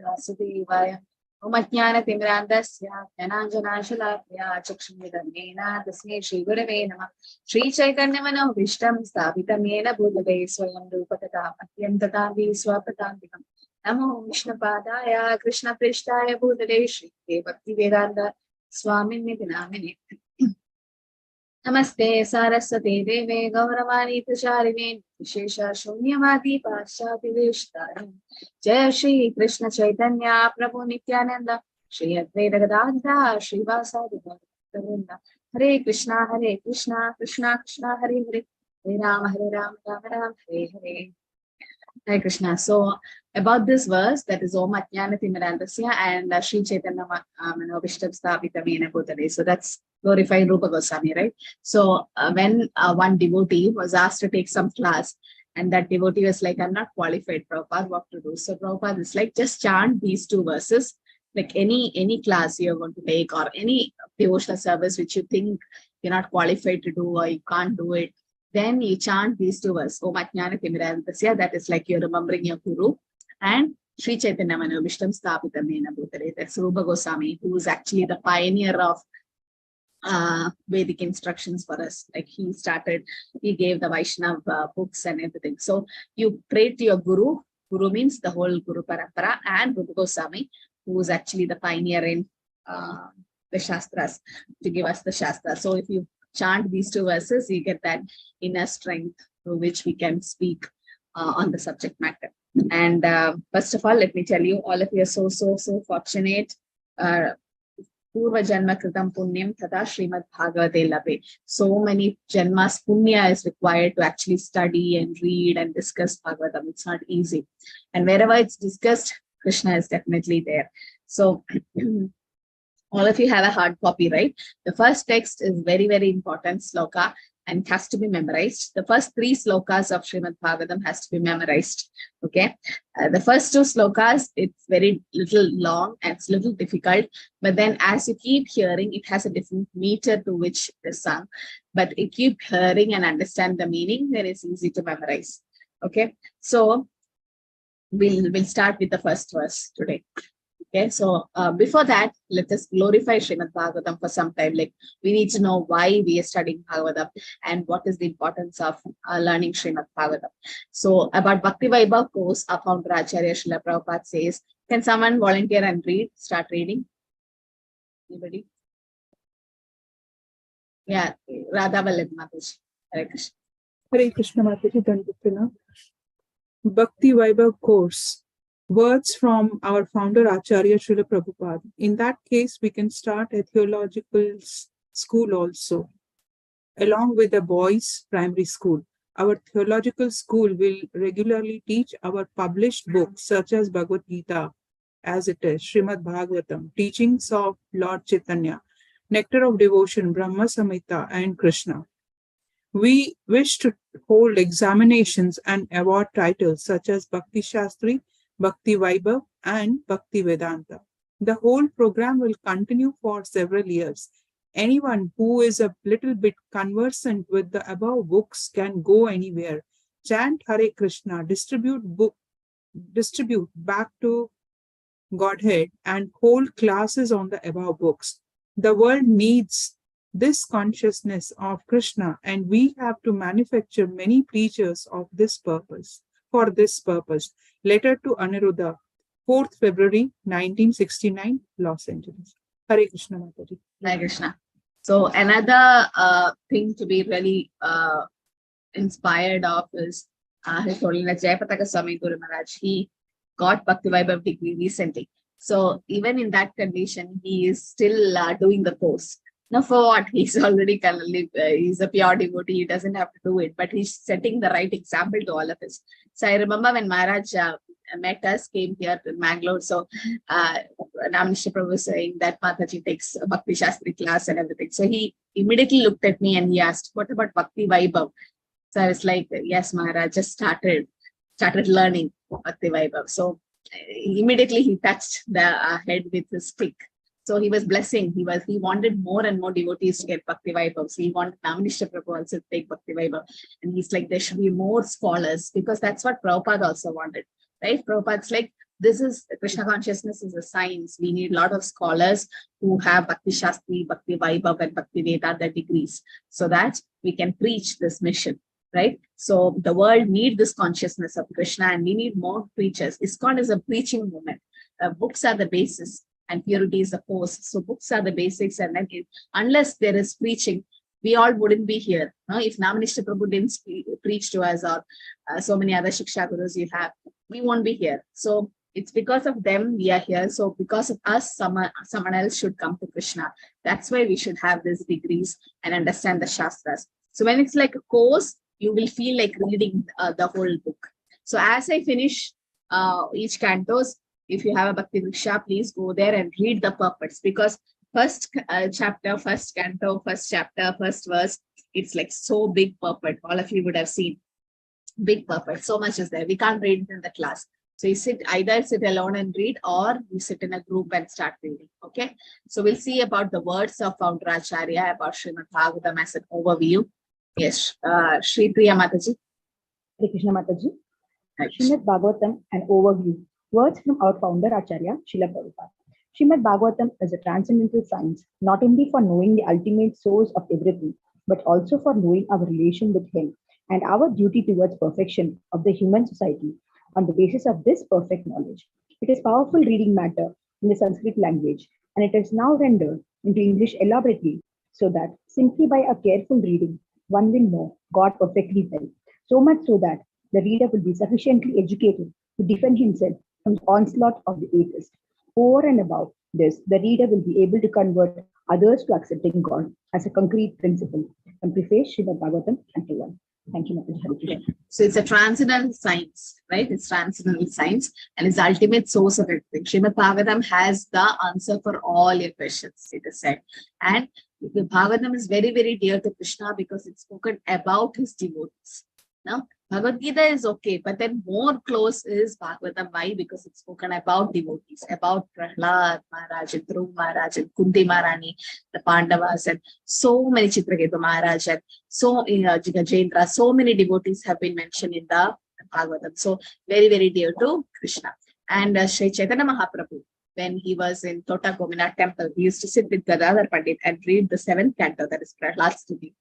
Vasudevaya Omajnana Timrandasya Dhananjanashalakya Chakshmidamena Tasme Shri Gurave Namah Shri Chaitanya Mano Vishtam Sthapitamena Bhutale Swayam Rupatata Atyantatavi Swapatantikam Namo Vishnapadaya Krishna Prishtaya Bhutale Shri Bhakti Vedanta Swami Nidinamine Namaste Saraswati Deve Gauravani Pracharine Vishesha Shunyavadi Paschati Vishtaram Jai Shri Krishna Chaitanya Prabhu Nityananda Shri Advaita Gadadhara Shri Vasadi Bhaktivinoda Hare Krishna Krishna Krishna Hare Hare Hare Rama Rama Rama Hare Hare. Hare Krishna. So about this verse, that is Om Ajnana Timirandasya and Sri Chaitanya Manobishtam Sthapitamena Bhutale. So that's glorifying Rupa Goswami, right? So when one devotee was asked to take some class, and that devotee was like, I'm not qualified, Prabhupada, what to do? So Prabhupada is like, just chant these two verses, like any class you're going to take or any devotional service which you think you're not qualified to do or you can't do it. Then you chant these two verses, Om Ajnana Timirandasya, that is like you're remembering your Guru, and Sri Chaitanya Manobishtam Sthapitamena Bhutale, that's Rupa Goswami, who is actually the pioneer of Vedic instructions for us. Like he gave the Vaishnav books and everything. So you pray to your Guru. Guru means the whole Guru Parampara, and Rupa Goswami, who is actually the pioneer in the Shastras, to give us the Shastra. So if you chant these two verses, you get that inner strength through which we can speak on the subject matter. And first of all, let me tell you, all of you are so fortunate. Purva Janma Kritam Punyam Tata Srimad Bhagavate Labhe. So many Janmas Punya is required to actually study and read and discuss Bhagavatam. It's not easy. And wherever it's discussed, Krishna is definitely there. So all of you have a hard copy, right? The first text is very important, Sloka, and has to be memorized. The first 3 slokas of Srimad Bhagavatam has to be memorized. Okay. The first 2 slokas, it's very little long and it's a little difficult. But then as you keep hearing, it has a different meter to which it is sung. But you keep hearing and understand the meaning, then it's easy to memorize. Okay. So we'll start with the first verse today. Okay, so before that, let us glorify Srimad Bhagavatam for some time. Like, we need to know why we are studying Bhagavatam and what is the importance of learning Srimad Bhagavatam. So about Bhakti Vaibav course, our founder Acharya Srila Prabhupada says, can someone volunteer and start reading? Anybody? Yeah, Radha Vallabh Mataji. Hare Krishna. Hare Krishna Mataji, Dandapina. Bhakti Vaibav course. Words from our founder Acharya Srila Prabhupada. In that case, we can start a theological school also, along with the boys' primary school. Our theological school will regularly teach our published books such as Bhagavad Gita, as it is, Srimad Bhagavatam, teachings of Lord Chaitanya, Nectar of Devotion, Brahma Samhita, and Krishna. We wish to hold examinations and award titles such as Bhakti Shastri, Bhakti Vaibav, and Bhakti Vedanta. The whole program will continue for several years. Anyone who is a little bit conversant with the above books can go anywhere, chant Hare Krishna, distribute back to Godhead, and hold classes on the above books. The world needs this consciousness of Krishna, and we have to manufacture many preachers of this purpose. For this purpose. Letter to Aniruddha, 4th February 1969, Los Angeles. Hare Krishna Mataji. Hare Krishna. So another thing to be really inspired of is His Holiness Jayapataka Swami Guru Maharaj. He got Bhakti Vaibav degree recently. So even in that condition, he is still doing the course. Now for what? He's already kind of he's a pure devotee. He doesn't have to do it, but he's setting the right example to all of us. So I remember when Maharaj met us, came here to Mangalore. So Namanisha Prabhu was saying that Mataji takes a Bhakti Shastri class and everything. So he immediately looked at me and he asked, what about Bhakti Vaibav? So I was like, yes, Maharaj, just started learning Bhakti Vaibav. So immediately he touched the head with his stick. So he was blessing. He wanted more and more devotees to get Bhakti Vaibav. So he wanted Namanisha Prabhu also to take Bhakti Vaibav. And he's like, there should be more scholars, because that's what Prabhupada also wanted, right? Prabhupada's like, this is Krishna consciousness is a science. We need a lot of scholars who have Bhakti Shastri, Bhakti Vaibav, and Bhakti Vedanta degrees so that we can preach this mission, right? So the world needs this consciousness of Krishna and we need more preachers. ISKCON is a preaching movement. Books are the basis and purity is the post. So books are the basics, and then unless there is preaching, we all wouldn't be here. If Namanishta Prabhu didn't preach to us, or so many other Shiksha Gurus you have, we won't be here. So it's because of them we are here. So because of us, someone else should come to Krishna. That's why we should have these degrees and understand the Shastras. So when it's like a course, you will feel like reading the whole book. So as I finish each cantos, if you have a Bhakti Vriksha, please go there and read the purpose, because first chapter, first canto, first chapter, first verse, it's like so big purport. All of you would have seen big purport. So much is there. We can't read it in the class. So you either sit alone and read, or you sit in a group and start reading. Okay. So we'll see about the words of Founder Acharya, about Srimad Bhagavatam as an overview. Yes. Shri Priya Mataji. Hare Krishna Mataji. Right. Srimad Bhagavatam, an overview. Words from our founder Acharya, Srila Prabhupada. Srimad Bhagavatam is a transcendental science, not only for knowing the ultimate source of everything, but also for knowing our relation with Him and our duty towards perfection of the human society on the basis of this perfect knowledge. It is powerful reading matter in the Sanskrit language, and it is now rendered into English elaborately, so that simply by a careful reading, one will know God perfectly well, so much so that the reader will be sufficiently educated to defend himself from the onslaught of the atheist. Over and above this, the reader will be able to convert others to accepting God as a concrete principle. And preface Srimad Bhagavatam, Canto 1. Thank you, Mataji. So it's a transcendental science, right? It's transcendental science and it's the ultimate source of everything. Srimad Bhagavatam has the answer for all your questions, it is said. And the Bhagavatam is very, very dear to Krishna because it's spoken about his devotees. Now, Bhagavad Gita is okay, but then more close is Bhagavatam. Why? Because it's spoken about devotees, about Prahlad Maharaj, and Dhruv Maharaj, and Kunti Maharani, the Pandavas, and so many Chitraketu Maharaj, and so Gajendra, so many devotees have been mentioned in the Bhagavatam. So very, very dear to Krishna. And Sri Chaitanya Mahaprabhu, when he was in Tota Gomina temple, he used to sit with Gadadhar Pandit and read the 7th canto, that is Prahlad's Stuti,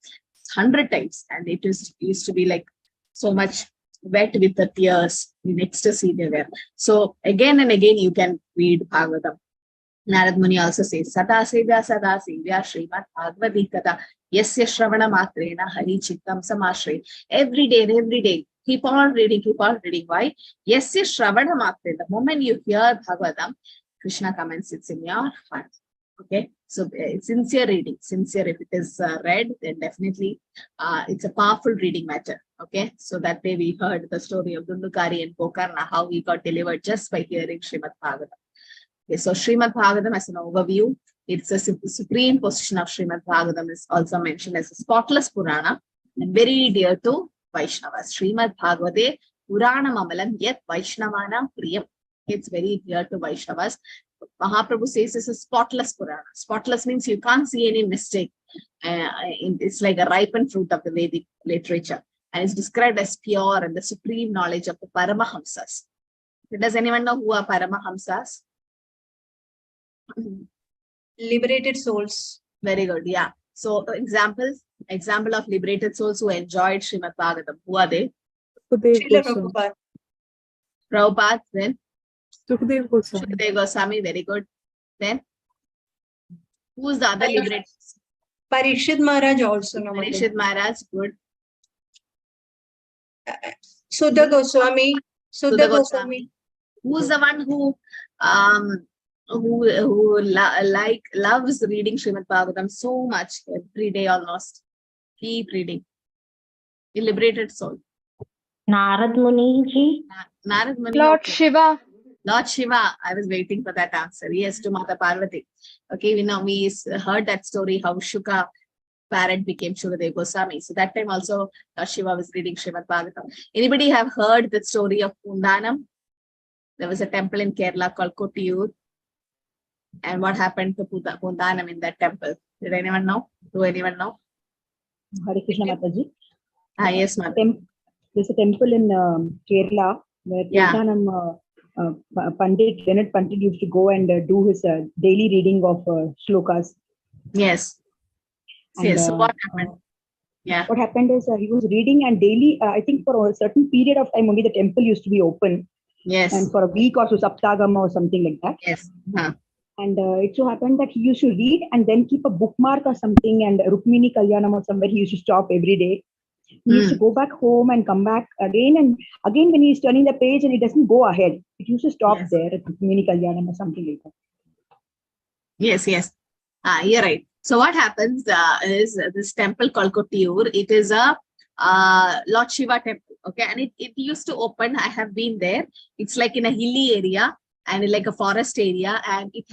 100 times. And it used to be like so much wet with the tears, in ecstasy they were. So again and again you can read Bhagavatam. Narad Muni also says, Sada Sevya Srimad Bhagavati Kada Yasya Shravana Matrena Hari Chittam Samashre. Every day, keep on reading. Why? Yasya Shravana Matre. The moment you hear Bhagavatam, Krishna comes and sits in your heart. Okay, so sincere reading. Sincere, if it is read, then definitely it's a powerful reading matter. Okay, so that day we heard the story of Dundukari and Gokarna, how he got delivered just by hearing Srimad Bhagavatam. Okay, so Srimad Bhagavatam as an overview, it's a supreme position of Srimad Bhagavatam is also mentioned as a spotless Purana and very dear to Vaishnavas. Srimad Bhagavate Purana Mamalam Yet Vaishnavana Priyam. It's very dear to Vaishnavas. Mahaprabhu says it's a spotless Purana. Spotless means you can't see any mistake. It's like a ripened fruit of the Vedic literature. And it's described as pure and the supreme knowledge of the Paramahamsas. Does anyone know who are Paramahamsas? Liberated souls. Very good, yeah. So example of liberated souls who enjoyed Srimad Bhagavatam. Who are they? Srila Prabhupada. Prabhupada, then? Sukhdev Goswami. Sukhdev Goswami, very good. Then? Who's the other liberated? Parikshit Maharaj also. Parikshit Maharaj, good. Sudha Goswami. Sudha Goswami. Who's the one who loves reading Srimad Bhagavatam so much every day almost? Keep reading. A liberated soul. Narad Muni ji. Narad Muni. Lord okay. Shiva. Lord Shiva. I was waiting for that answer. Yes, to Mata Parvati. Okay, we heard that story how Shuka parent became Shukadev Goswami. So that time also Lord Shiva was reading Srimad Bhagavatam. Anybody have heard the story of Pundanam? There was a temple in Kerala called Kottiyur. And what happened to Pundanam in that temple? Did anyone know? Do anyone know? Hare Krishna Mataji. Yes, ma'am. There's a temple in Kerala where Yeah. Pundanam Pandit, Leonard Pandit used to go and do his daily reading of shlokas. Yes. And, Yes. So what happened? Yeah. What happened is he was reading, and daily, I think for a certain period of time only, the temple used to be open. Yes. And for a week or so, Saptagama or something like that. Yes. And it so happened that he used to read and then keep a bookmark or something, and Rukmini Kalyanam or somewhere he used to stop every day. He used to go back home and come back again and again when he's turning the page and it doesn't go ahead. It used to stop there at Rukmini Kalyanam or something like that. Yes, yes. You're right. So what happens is this temple called Kottiyur, it is a Lord Shiva temple. Okay, and it used to open. I have been there. It's like in a hilly area and like a forest area, and it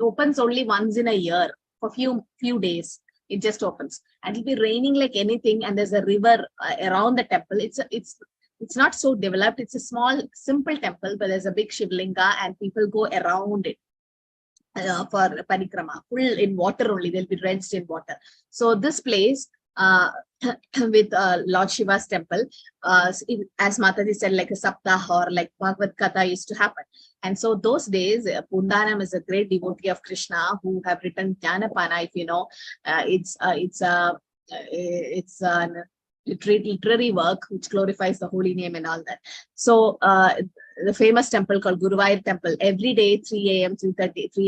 opens only once in a year for few days. It just opens, and it'll be raining like anything, and there's a river around the temple. It's not so developed. It's a small, simple temple, but there's a big Shivlinga, and people go around it. For parikrama, full in water only, they'll be drenched in water. So this place with Lord Shiva's temple, as Mataji said, like a saptah or like Bhagavad Katha used to happen. And so those days, Pundanam is a great devotee of Krishna who have written Jnanapana. If you know, it's an literary work which glorifies the holy name and all that. So the famous temple called Guruvayur temple, every day 3 a.m., 3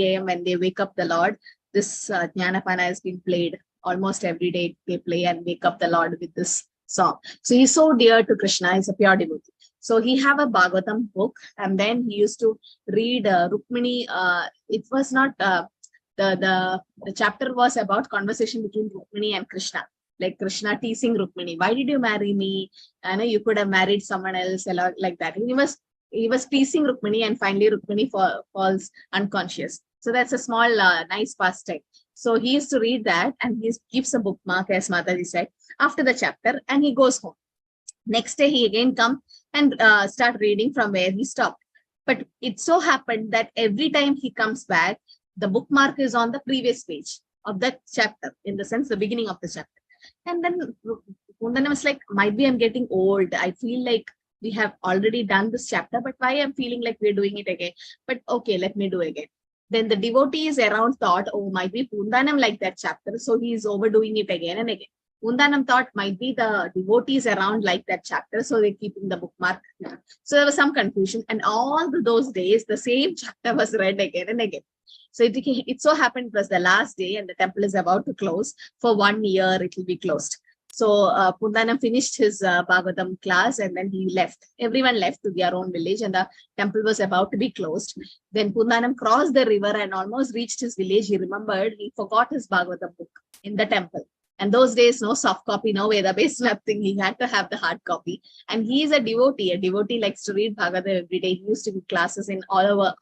a.m. when they wake up the Lord, this Jnanapana has been played. Almost every day they play and wake up the Lord with this song. So he's so dear to Krishna, he's a pure devotee. So he have a Bhagavatam book, and then he used to read Rukmini. It was not, the chapter was about conversation between Rukmini and Krishna. Like Krishna teasing Rukmini, why did you marry me? I know you could have married someone else, like that. He was teasing Rukmini, and finally Rukmini falls unconscious. So that's a small, nice pastime. So he used to read that, and he keeps a bookmark, as Mataji said, after the chapter, and he goes home. Next day, he again comes and start reading from where he stopped. But it so happened that every time he comes back, the bookmark is on the previous page of that chapter, in the sense, the beginning of the chapter. And then Pundanam was like, might be I'm getting old. I feel like we have already done this chapter, but why I'm feeling like we're doing it again? But okay, let me do again. Then the devotees around thought, oh, might be Pundanam like that chapter, so he's overdoing it again and again. Pundanam thought might be the devotees around like that chapter, so they're keeping the bookmark. So there was some confusion, and all those days, the same chapter was read again and again. So it so happened it was the last day, and the temple is about to close. For 1 year, it will be closed. So Pundanam finished his Bhagavatam class, and then he left. Everyone left to their own village, and the temple was about to be closed. Then Pundanam crossed the river and almost reached his village. He remembered he forgot his Bhagavatam book in the temple. And those days, no soft copy, no Vedabase, nothing. He had to have the hard copy. And he is a devotee. A devotee likes to read Bhagavatam every day. He used to give classes in all over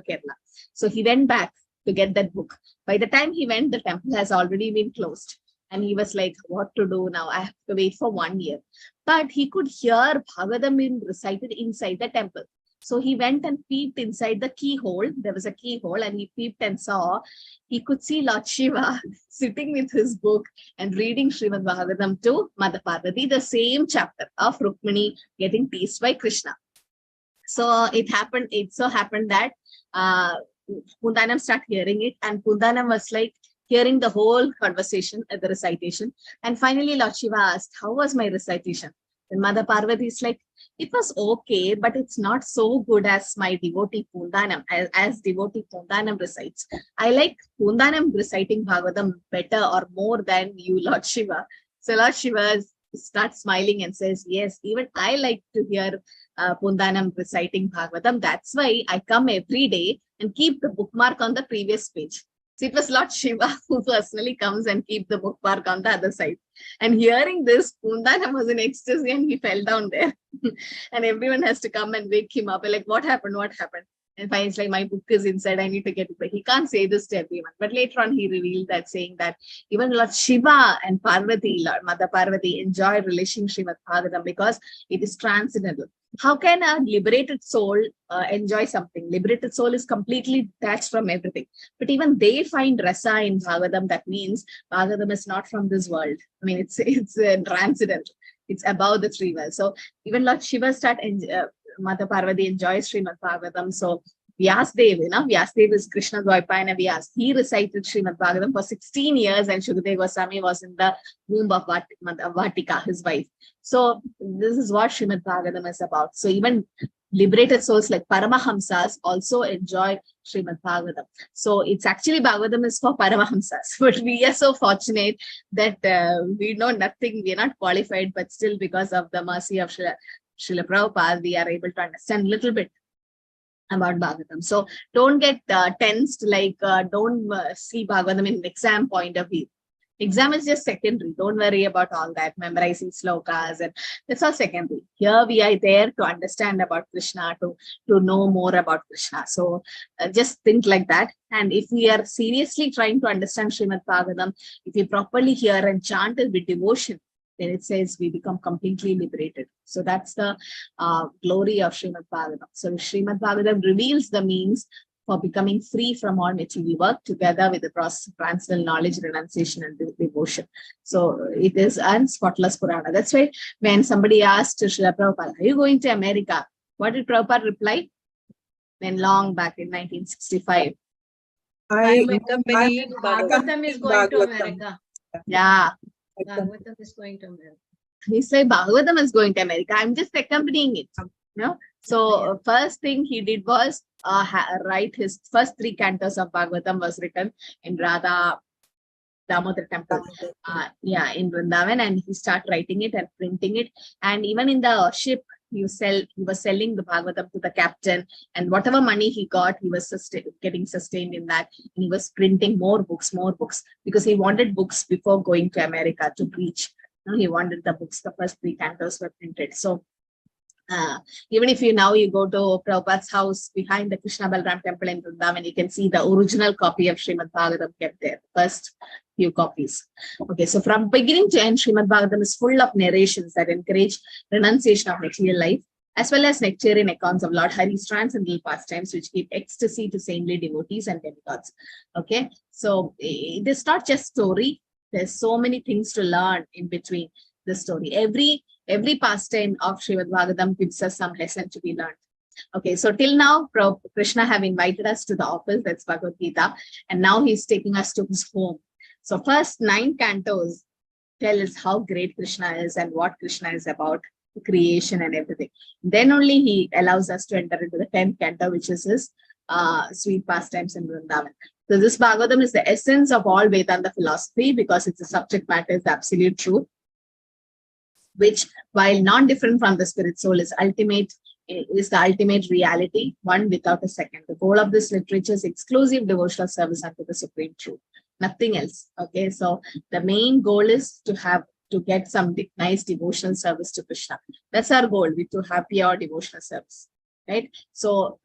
Kerala. So he went back to get that book. By the time he went, the temple has already been closed. And he was like, what to do now? I have to wait for 1 year. But he could hear Bhagavatam being recited inside the temple. So he went and peeped inside the keyhole. There was a keyhole, and he peeped and saw, he could see Lord Shiva sitting with his book and reading Srimad Bhagavatam to Mother Parvati, the same chapter of Rukmini getting teased by Krishna. So it so happened that Pundanam started hearing it, and Pundanam was like hearing the whole conversation at the recitation. And finally, Lord Shiva asked, how was my recitation? And Mother Parvati is like, it was okay, but it's not so good as my devotee Pundanam, as devotee Pundanam recites. I like Pundanam reciting Bhagavatam better or more than you, Lord Shiva. So Lord Shiva starts smiling and says, yes, even I like to hear Pundanam reciting Bhagavatam. That's why I come every day and keep the bookmark on the previous page. So it was Lord Shiva who personally comes and keep the bookmark on the other side. And hearing this, Pundanam was in ecstasy and he fell down there. And everyone has to come and wake him up. Like, what happened? What happened? And finally, it's like, my book is inside. I need to get it back. He can't say this to everyone. But later on, he revealed that, saying that even Lord Shiva and Parvati, Lord Mother Parvati, enjoy relationship with Bhagavatam because it is transcendental. How can a liberated soul enjoy something? Liberated soul is completely detached from everything. But even they find rasa in Bhagavatam. That means Bhagavatam is not from this world. I mean, it's transcendental. It's above the three worlds. So even Lord Shiva Mata Parvati enjoys Srimad Bhagavatam. So Vyasdev, Vyasdev is Krishna's Vaipayana Vyas. He recited Srimad Bhagavatam for 16 years and Shukadeva Goswami was in the womb of Vatika, his wife. So this is what Srimad Bhagavatam is about. So even liberated souls like Paramahamsas also enjoy Srimad Bhagavatam. So it's actually Bhagavatam is for Paramahamsas, but we are so fortunate that we know nothing, we are not qualified, but still because of the mercy of Srila Prabhupada, we are able to understand a little bit about Bhagavatam. So don't get tensed, like don't see Bhagavatam in exam point of view. Exam is just secondary. Don't worry about all that, memorizing slokas, and that's all secondary. Here we are there to understand about Krishna, to know more about Krishna. So just think like that. And if we are seriously trying to understand Srimad Bhagavatam, if we properly hear and chant it with devotion, then it says we become completely liberated. So that's the glory of Srimad Bhagavatam. So Srimad Bhagavatam reveals the means for becoming free from all material work together with the process of transcendental knowledge, renunciation, and devotion. So it is an spotless Purana. That's why when somebody asked Srila Prabhupada, are you going to America? What did Prabhupada reply? When long back in 1965. Bhagavatam is going to America. Yeah. Bhagavatam is going to America. He said Bhagavatam is going to America. I'm just accompanying it. So first thing he did was write his first 3 cantos of Bhagavatam was written in Radha Damodar temple, in Vrindavan, and he started writing it and printing it. And even in the ship, he was selling the Bhagavatam to the captain, and whatever money he got, he was getting sustained in that. And he was printing more books, because he wanted books before going to America to preach. He wanted the books. The first 3 cantos were printed. So even if you go to Prabhupada's house behind the Krishna Balram temple in Vrindavan, you can see the original copy of Srimad Bhagavatam kept there, first few copies. Okay, so from beginning to end, Srimad Bhagavatam is full of narrations that encourage renunciation of material life, as well as nectarian accounts of Lord Hari's transcendental pastimes, which give ecstasy to saintly devotees and demigods. Okay, so it is not just story. There's so many things to learn in between the story. Every pastime of Srimad Bhagavatam gives us some lesson to be learned. Okay, so till now, Krishna have invited us to the office, that's Bhagavad Gita, and now he's taking us to his home. So first 9 cantos tell us how great Krishna is and what Krishna is about, creation and everything. Then only he allows us to enter into the 10th canto, which is his sweet pastimes in Vrindavan. So this Bhagavatam is the essence of all Vedanta philosophy, because its subject matter is the absolute truth, which, while not different from the spirit soul, is the ultimate reality, one without a second. The goal of this literature is exclusive devotional service unto the supreme truth, nothing else. Okay, so the main goal is to get some nice devotional service to Krishna. That's our goal, to have pure devotional service, right? So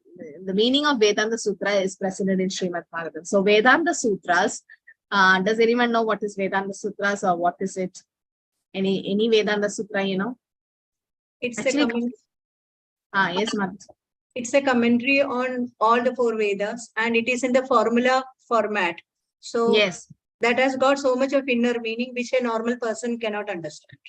the meaning of Vedanta Sutra is presented in Srimad Bhagavatam. So Vedanta Sutras, does anyone know what is Vedanta Sutras, or what is it? Any Vedanta Sutra, It's Actually, a commentary. Yes, ma'am. It's a commentary on all the 4 Vedas, and it is in the formula format. So Yes. that has got so much of inner meaning which a normal person cannot understand.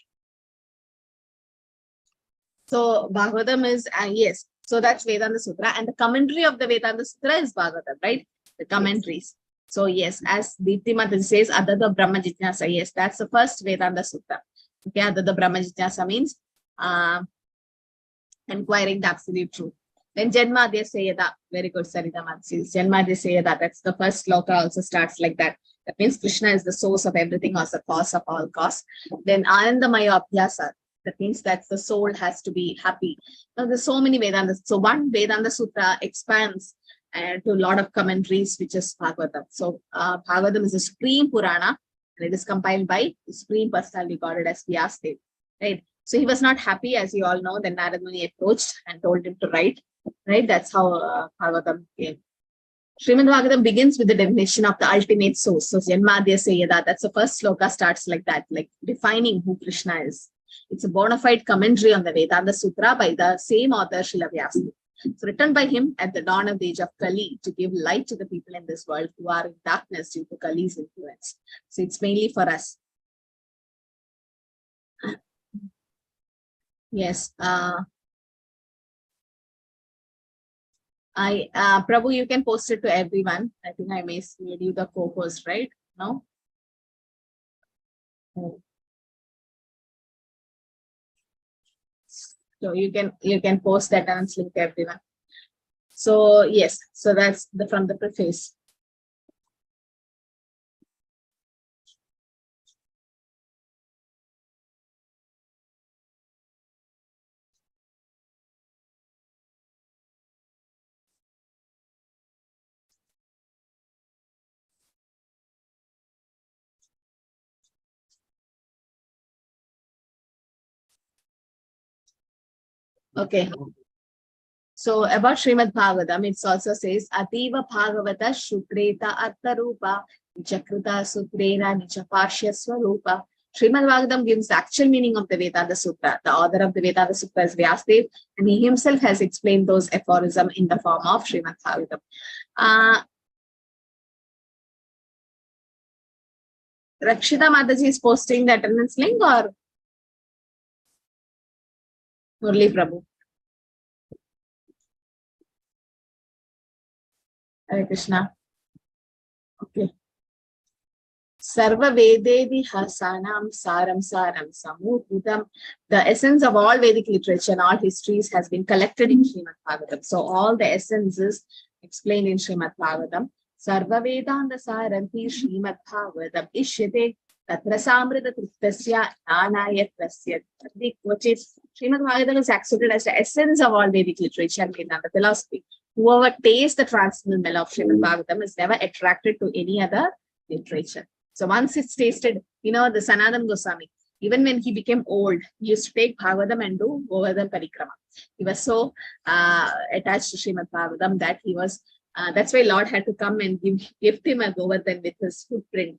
So Bhagavatam is, yes. So that's Vedanta Sutra, and the commentary of the Vedanta Sutra is Bhagavatam, right? The commentaries. Yes. So yes, as Dipti Mata says, Adada Brahma Jitnasa, yes, that's the first Vedanta Sutra. Okay, Adada Brahma Jitnasa means inquiring the absolute truth. Then Janmadya Sayada, very good, Sarita Mat says, Janmadya Sayada, that's the first sloka, also starts like that. That means Krishna is the source of everything, or the cause of all cause. Then Anandamaya Abhyasa, that means that the soul has to be happy. Now there's so many Vedantas. So one Vedanta Sutra expands to a lot of commentaries, which is Bhagavatam. So Bhagavatam is a supreme Purana, and it is compiled by the Supreme Personality Godhead as Vyasdev, right? So he was not happy, as you all know. Then Narad Muni approached and told him to write, right? That's how Bhagavatam came. Srimad Bhagavatam begins with the definition of the ultimate source. So Janmadya Sayada, that's the first sloka, starts like that, like defining who Krishna is. It's a bona fide commentary on the Vedanta Sutra by the same author, Srila Vyasdev. So written by him at the dawn of the age of Kali, to give light to the people in this world who are in darkness due to Kali's influence. So it's mainly for us. Yes. Prabhu, you can post it to everyone. I think I made you the co-host, right? No? So you can post that and link to everyone. So yes, so that's from the preface. Okay. So about Srimad Bhagavatam, it also says, Ativa Bhagavata Shukreta Attarupa Nichakruta Sutrena Nichapashya Swarupa. Srimad Bhagavatam gives the actual meaning of the Vedanta Sutra. The author of the Vedanta Sutra is Vyasadeva, and he himself has explained those aphorisms in the form of Srimad Bhagavatam. Rakshita Mataji is posting the attendance link, or Murli Prabhu? Hare Krishna. Okay. Sarva Vedevi Hasanam Saram Samudhudam. The essence of all Vedic literature and all histories has been collected in Srimad Bhagavatam. So all the essence is explained in Srimad Bhagavatam. Sarva Vedanta Saranti Srimad Bhagavatam Ishyate Tatra Samrita Triptasya Nanayat Prasyat. Srimad Bhagavatam is accepted as the essence of all Vedic literature and Vedanta philosophy. Whoever tastes the transcendental of Srimad Bhagavatam is never attracted to any other literature. So once it's tasted, the Sanatana Goswami, even when he became old, he used to take Bhagavatam and do Govardhan Parikrama. He was so attached to Srimad Bhagavatam that he was, that's why Lord had to come and gift him a Govardhan with his footprint.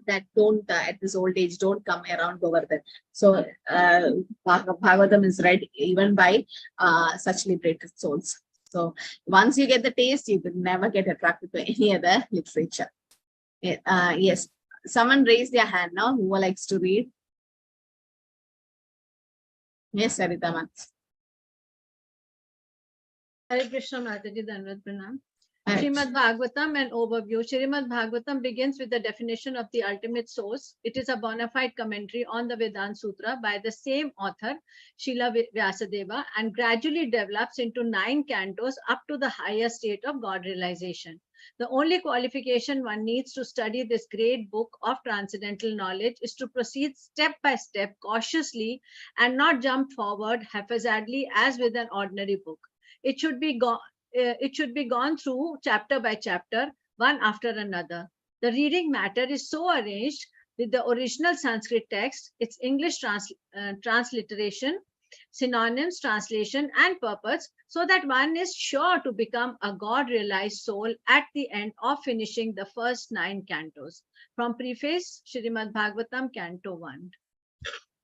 That don't, at this old age, don't come around Govardhan. So Bhagavatam is read even by such liberated souls. So once you get the taste, you will never get attracted to any other literature. Yes, someone raised their hand now. Who likes to read? Yes, Sarita Mat. Hare Krishna Mataji, Dhanavad Pranam. Srimad Bhagavatam, an overview. Srimad Bhagavatam begins with the definition of the ultimate source. It is a bona fide commentary on the Vedanta Sutra by the same author, Srila Vyasadeva, and gradually develops into 9 cantos up to the higher state of God realization. The only qualification one needs to study this great book of transcendental knowledge is to proceed step by step, cautiously, and not jump forward haphazardly as with an ordinary book. It should be gone through chapter by chapter, one after another. The reading matter is so arranged with the original Sanskrit text, its English transliteration, synonyms, translation, and purpose, so that one is sure to become a God-realized soul at the end of finishing the first 9 cantos. From Preface, Srimad Bhagavatam, Canto 1.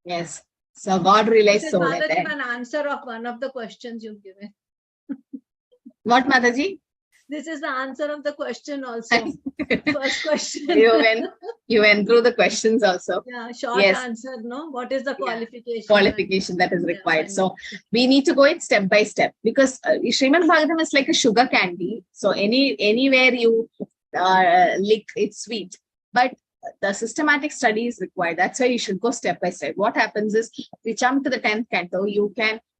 Yes. So God-realized soul. This is an answer of one of the questions you've given. What, Mataji? This is the answer of the question also. First question. You went through the questions also. Yeah, short answer, no? What is the qualification? Qualification that is required. So we need to go it step by step, because Srimad Bhagavatam is like a sugar candy. So anywhere you lick, it's sweet. But the systematic study is required. That's why you should go step by step. What happens is, if you jump to the 10th canto,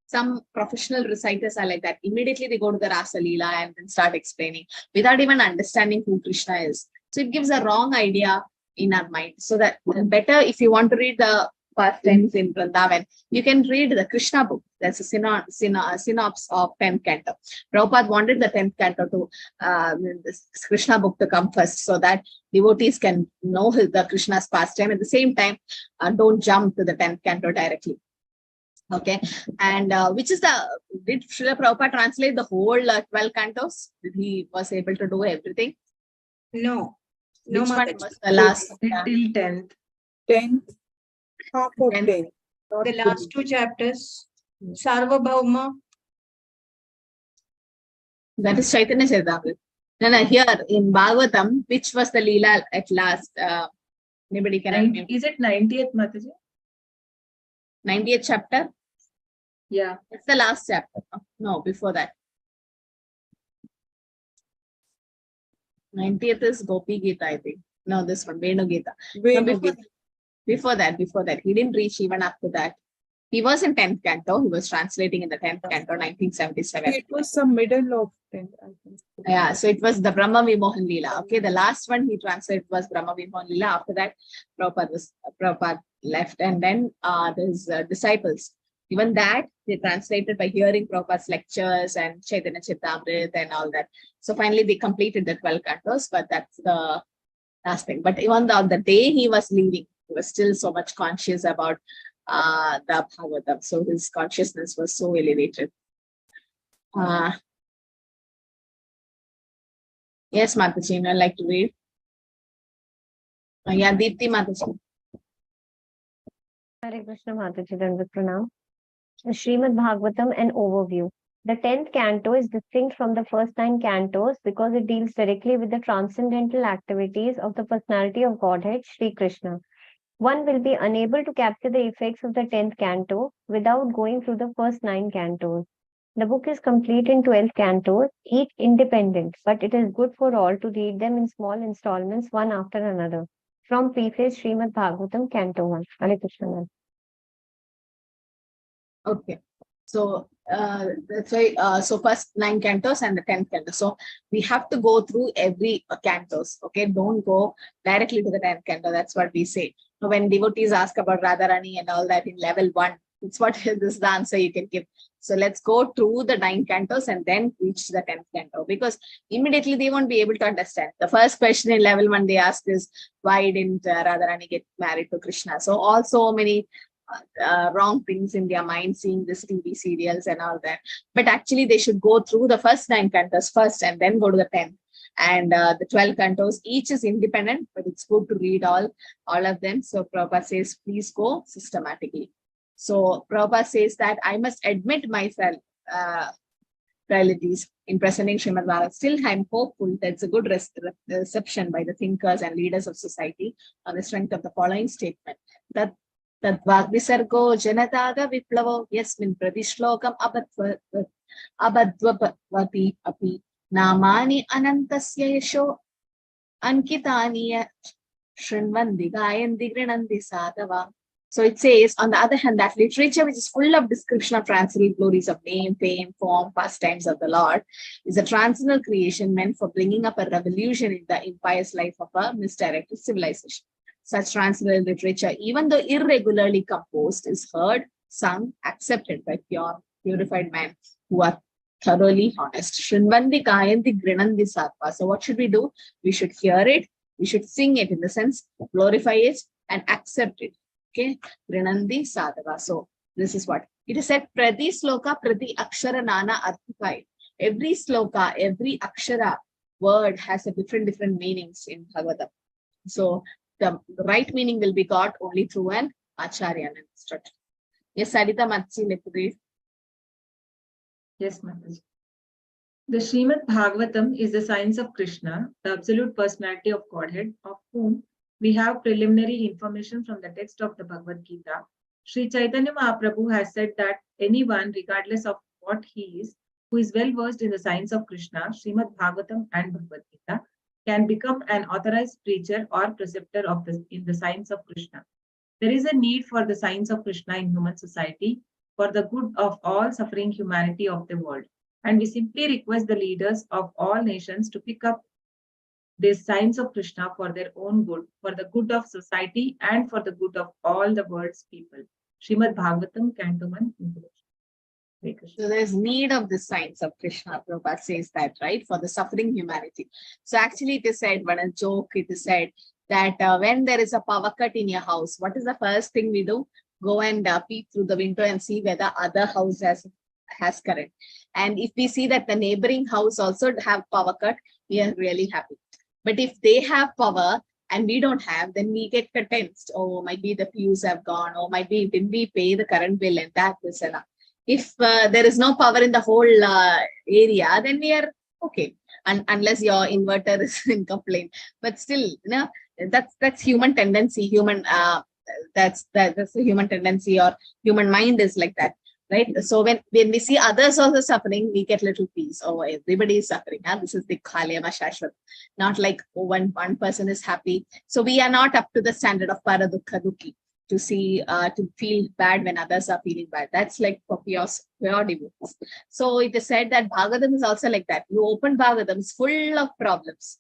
some professional reciters are like that. Immediately they go to the Rasa Leela and then start explaining without even understanding who Krishna is. So it gives a wrong idea in our mind. So that better, if you want to read the pastimes in Vrindavan, you can read the Krishna book. That's a synopsis of 10th canto. Prabhupada wanted the 10th canto to this Krishna book to come first, so that devotees can know the Krishna's pastime. At the same time, don't jump to the 10th canto directly. Okay, and did Srila Prabhupada translate the whole 12 cantos? Did he was able to do everything? No. Which one was the last? Till 10th. 10th, half of 10th. 10th. The last 2 chapters. Sarvabhauma. That is Chaitanya Charitamrita. No, here in Bhagavatam, which was the Leela at last? Anybody can remember? Is it 90th, Mataji? 90th chapter? Yeah. It's the last chapter. No, before that. 90th is Gopi Gita, I think. No, this one, Venu Gita. Way No, before that, he didn't reach even up to that. He was in 10th canto. He was translating in the 10th canto, 1977. it was some middle of 10th, I think. Yeah, so it was the Brahma Vimohan Leela. Okay, the last one he translated was Brahma Vimohan Leela. After that, Prabhupada left, and then his disciples. Even that they translated by hearing Prabhupada's lectures and Chaitanya Charitamrita and all that. So finally they completed the 12 cantos, but that's the last thing. But even on the day he was leaving, he was still so much conscious about the Bhagavatam. So his consciousness was so elevated. Yes, Mataji, I'd like to read. Yeah, Deepti Mataji. Hare Krishna Mataji, Dandavat Pranam. Srimad Bhagavatam, an overview. The 10th canto is distinct from the first 9 cantos because it deals directly with the transcendental activities of the personality of Godhead, Sri Krishna. One will be unable to capture the effects of the 10th canto without going through the first 9 cantos. The book is complete in 12 cantos, each independent, but it is good for all to read them in small installments, one after another. From Preface, Srimad Bhagavatam, Canto 1. Hare Krishna. Okay. So that's why, so first 9 cantos and the 10th canto. So we have to go through every cantos. Okay, don't go directly to the 10th canto. That's what we say. So when devotees ask about Radharani and all that in level 1, it's what this is the answer you can give. So let's go through the 9 cantos and then reach the 10th canto, because immediately they won't be able to understand. The first question in level 1 they ask is, why didn't Radharani get married to Krishna? So also many wrong things in their mind, seeing this TV serials and all that. But actually they should go through the first 9 cantos first and then go to the 10th. And the 12 cantos, each is independent, but it's good to read all of them. So Prabhupada says, please go systematically. So Prabhupada says that I must admit myself realities in presenting Srimad Bhagavatam. Still, I'm hopeful that it's a good reception by the thinkers and leaders of society on the strength of the following statement, that Vagvisargo Janataga Viplavo Yasmin Pradishlokam Abadvapati Api Namani Anantasya Yasho Ankitaniya Shrinvandi Gayandi Grinandi Sadava. So it says, on the other hand, that literature which is full of description of transcendental glories of name, fame, form, pastimes of the Lord is a transcendental creation meant for bringing up a revolution in the impious life of a misdirected civilization. Such transcendental literature, even though irregularly composed, is heard, sung, accepted by purified men who are thoroughly honest. Shrinvandi Kayanti Grinandi Sattva. So what should we do? We should hear it, we should sing it, in the sense, glorify it and accept it. Okay, Grinandi Sadhava. So this is what it is said. Prati Sloka, Prati Akshara Nana Arthikai. Every sloka, every akshara word has a different meanings in Bhagavatam. So the right meaning will be got only through an acharya and instructor. Yes, Sarita Matsi, let's read. Yes, Mataji. The Srimad Bhagavatam is the science of Krishna, the absolute personality of Godhead, of whom we have preliminary information from the text of the Bhagavad Gita. Sri Chaitanya Mahaprabhu has said that anyone, regardless of what he is, who is well versed in the science of Krishna, Srimad Bhagavatam and Bhagavad Gita, can become an authorized preacher or preceptor in the science of Krishna. There is a need for the science of Krishna in human society for the good of all suffering humanity of the world. And we simply request the leaders of all nations to pick up this science of Krishna for their own good, for the good of society and for the good of all the world's people. Srimad Bhagavatam, Canto 1, introduction. So there's need of the science of Krishna. Prabhupada says that, right, for the suffering humanity. So actually it is said, when a joke, it is said that when there is a power cut in your house, what is the first thing we do? Go and peep through the window and see whether other house has current. And if we see that the neighboring house also have power cut, we are really happy. But if they have power and we don't have, then we get tensed. Oh, might be the fuse have gone, or might be didn't we pay the current bill and that this and that. If there is no power in the whole area, then we are okay. And unless your inverter is in complaint, but still, you know, that's human tendency. That's the human tendency, or human mind is like that. right? So when we see others also suffering, we get little peace. Oh, everybody is suffering. Huh? This is the Khalyama Shashvat. Not like, oh, one person is happy. So we are not up to the standard of Paradukha Dukhi to see, to feel bad when others are feeling bad. That's like for pure devotees. So it is said that Bhagavatam is also like that. You open Bhagavatam, it's full of problems.